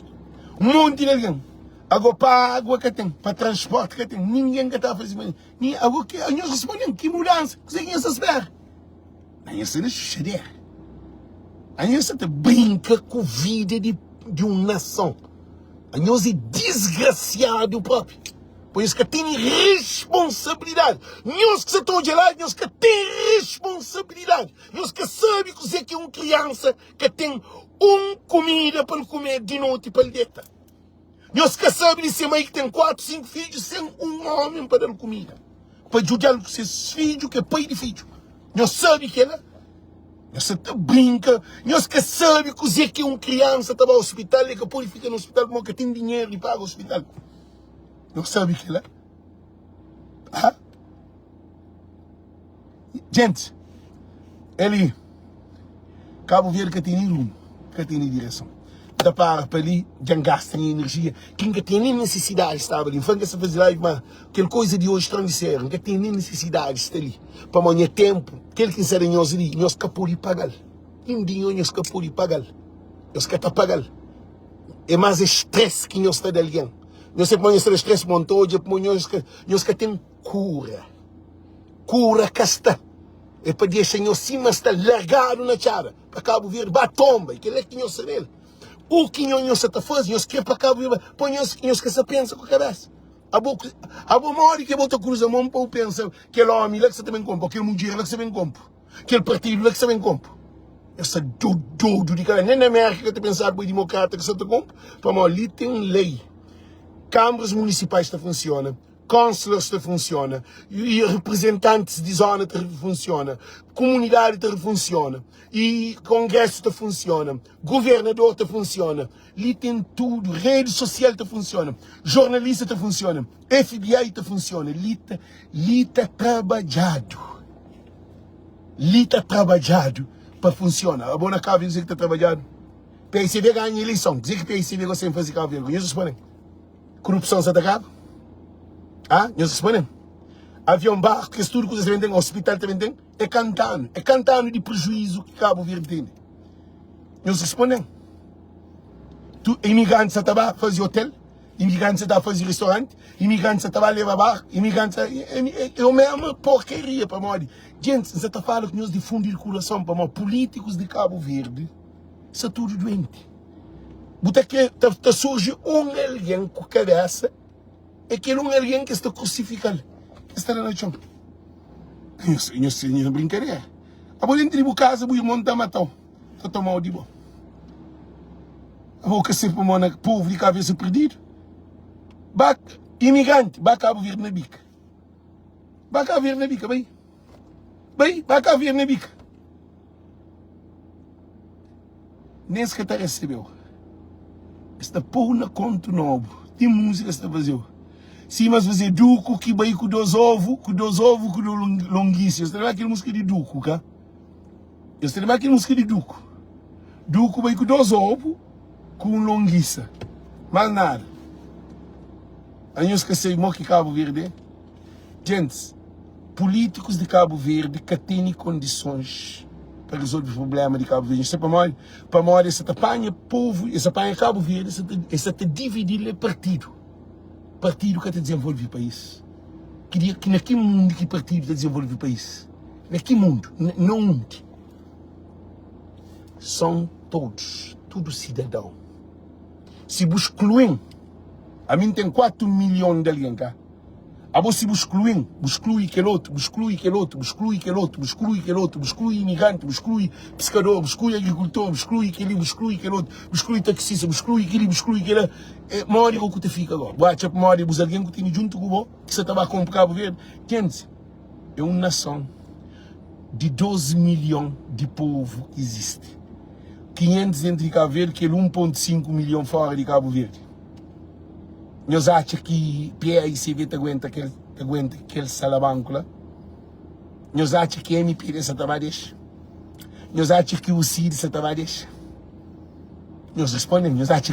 Um monte de alguém. Agora para água que tem, para transporte que tem, ninguém que está fazendo. Agora que nós respondemos, que mudança, o que você espera? A nós não suceder. A nós brinca com a vida de uma nação. A nós é desgraciado próprio. Por isso que tem responsabilidade. Nós que estão de lá, nós que tem responsabilidade. Nós que sabem que é uma criança que tem comida para comer de noite para ele deitar. Nós que sabem de ser mãe que tem 4, 5 filhos sem um homem para dar comida. Para ajudar os seus filhos, que é pai de filho. Nós sabemos que ela. Nós brinca. Nós que sabemos que é uma criança que está no hospital e que pode ficar no hospital porque tem dinheiro e paga o hospital. Nós sabemos que ela. Ah? Gente, ele. Cabo Verde que tem rumo, que tem direção. Da para ali, já gasta energia. Quem que tem nem necessidade de estar ali. Não faz fazer live, mas aquela coisa de hoje estrangeiro, que tem nem necessidade de estar ali. Para amanhã tempo, aquele que será nós ali, nós que podemos pagar. Um dinheiro nós que podemos pagar. Nós que está pagar. É mais estresse que nós está de alguém. Nós que nós temos estresse montou, nós que tem cura. Cura que está. É para deixar nós cima está largado na cara. Para Cabo Verde, batomba. Aquele é que nós sabemos. O que nós está fazendo, nós queremos para Cabo Verde, põe nós que se pensa com a cabeça. A boa hora que volta a cruzar a mão para pensar que aquele homem lá que você também compra, aquele mulher lá que você também compra, aquele partido lá que você também compra. Essa doido de cara. Nem na América que você pensar para o democrata que você compra, para ali tem lei. Câmaras municipais funcionam, Councilors te funciona, e representantes de zona te funciona, comunidade te funciona, e congresso te funciona, governador te funciona, ali tem tudo, rede social te funciona, jornalista te funciona, FBI te funciona, ali tá trabalhado para funcionar. A bona cá dizer que tá trabalhado. PSV ganha eleição, dizer que PSV gosta de fazer Cabo Verde. Jesus põe. Corrupção se acaba. Ah, Jesus põe. Avião barco, que tudo que vocês vendem, hospital também tem, é cantando de prejuízo que Cabo Verde tem. Jesus põe. Tu imigrantes estava a fazer hotel, imigrantes estava a fazer restaurante, imigrantes estava a levar bar, imigrantes é uma mesma porcaria para nós. Gente, você está falando que nós difundir coração para nós, políticos de Cabo Verde, isso é tudo doente. Porque que surge alguém com cabeça, é aquele alguém que está crucificado, que está na chão. Isso é brincadeira. A boa dentro de casa, o irmão está matando, está tomando de boa. A boca sempre para o povo de cabeça perdido. Imigrante, vai Cabo Verde na bica. Vai Cabo Verde na bica, bem. Vai Cabo Verde na bica. Nem sequer recebeu. Esta pôr na conta novo. Tem música esta vazio. Se mas fazer duco que vai com dois ovos, com longuíssimo. Você tem aquela música de duco, cá? Você tem aquela música de duco. Duco vai com dois ovos, com longuiça. Mas nada. A gente esqueceu que Cabo Verde. Gente, políticos de Cabo Verde que têm condições para resolver o problema de Cabo Verde. Isso é para nós, essa apanha povo, essa apanha Cabo Verde, essa te dividir em partido. Partido que te desenvolve o país. Queria que naquele mundo que partido te desenvolve o país. Naquele mundo, não onde. São todos, cidadão. Se vos excluem, a mim tem 4 milhões de alguém cá. A você exclui aquele outro, exclui aquele outro, exclui aquele outro, exclui aquele outro, exclui imigrante, exclui pescador, exclui agricultor, exclui aquele outro, exclui taxista, exclui aquele. Uma hora que te fica agora. Bate uma hora que alguém que tem junto com você, que você estava a comprar Cabo Verde. Gente, é uma nação de 12 milhões de povo que existe. 500 dentro de Cabo Verde, que é 1,5 milhão fora de Cabo Verde. Nós achamos que PAICV aguenta aquele salabanco lá. Nós achamos que MP está trabalhando. Nós achamos que o CID está trabalhando. Nós respondemos, nós achamos que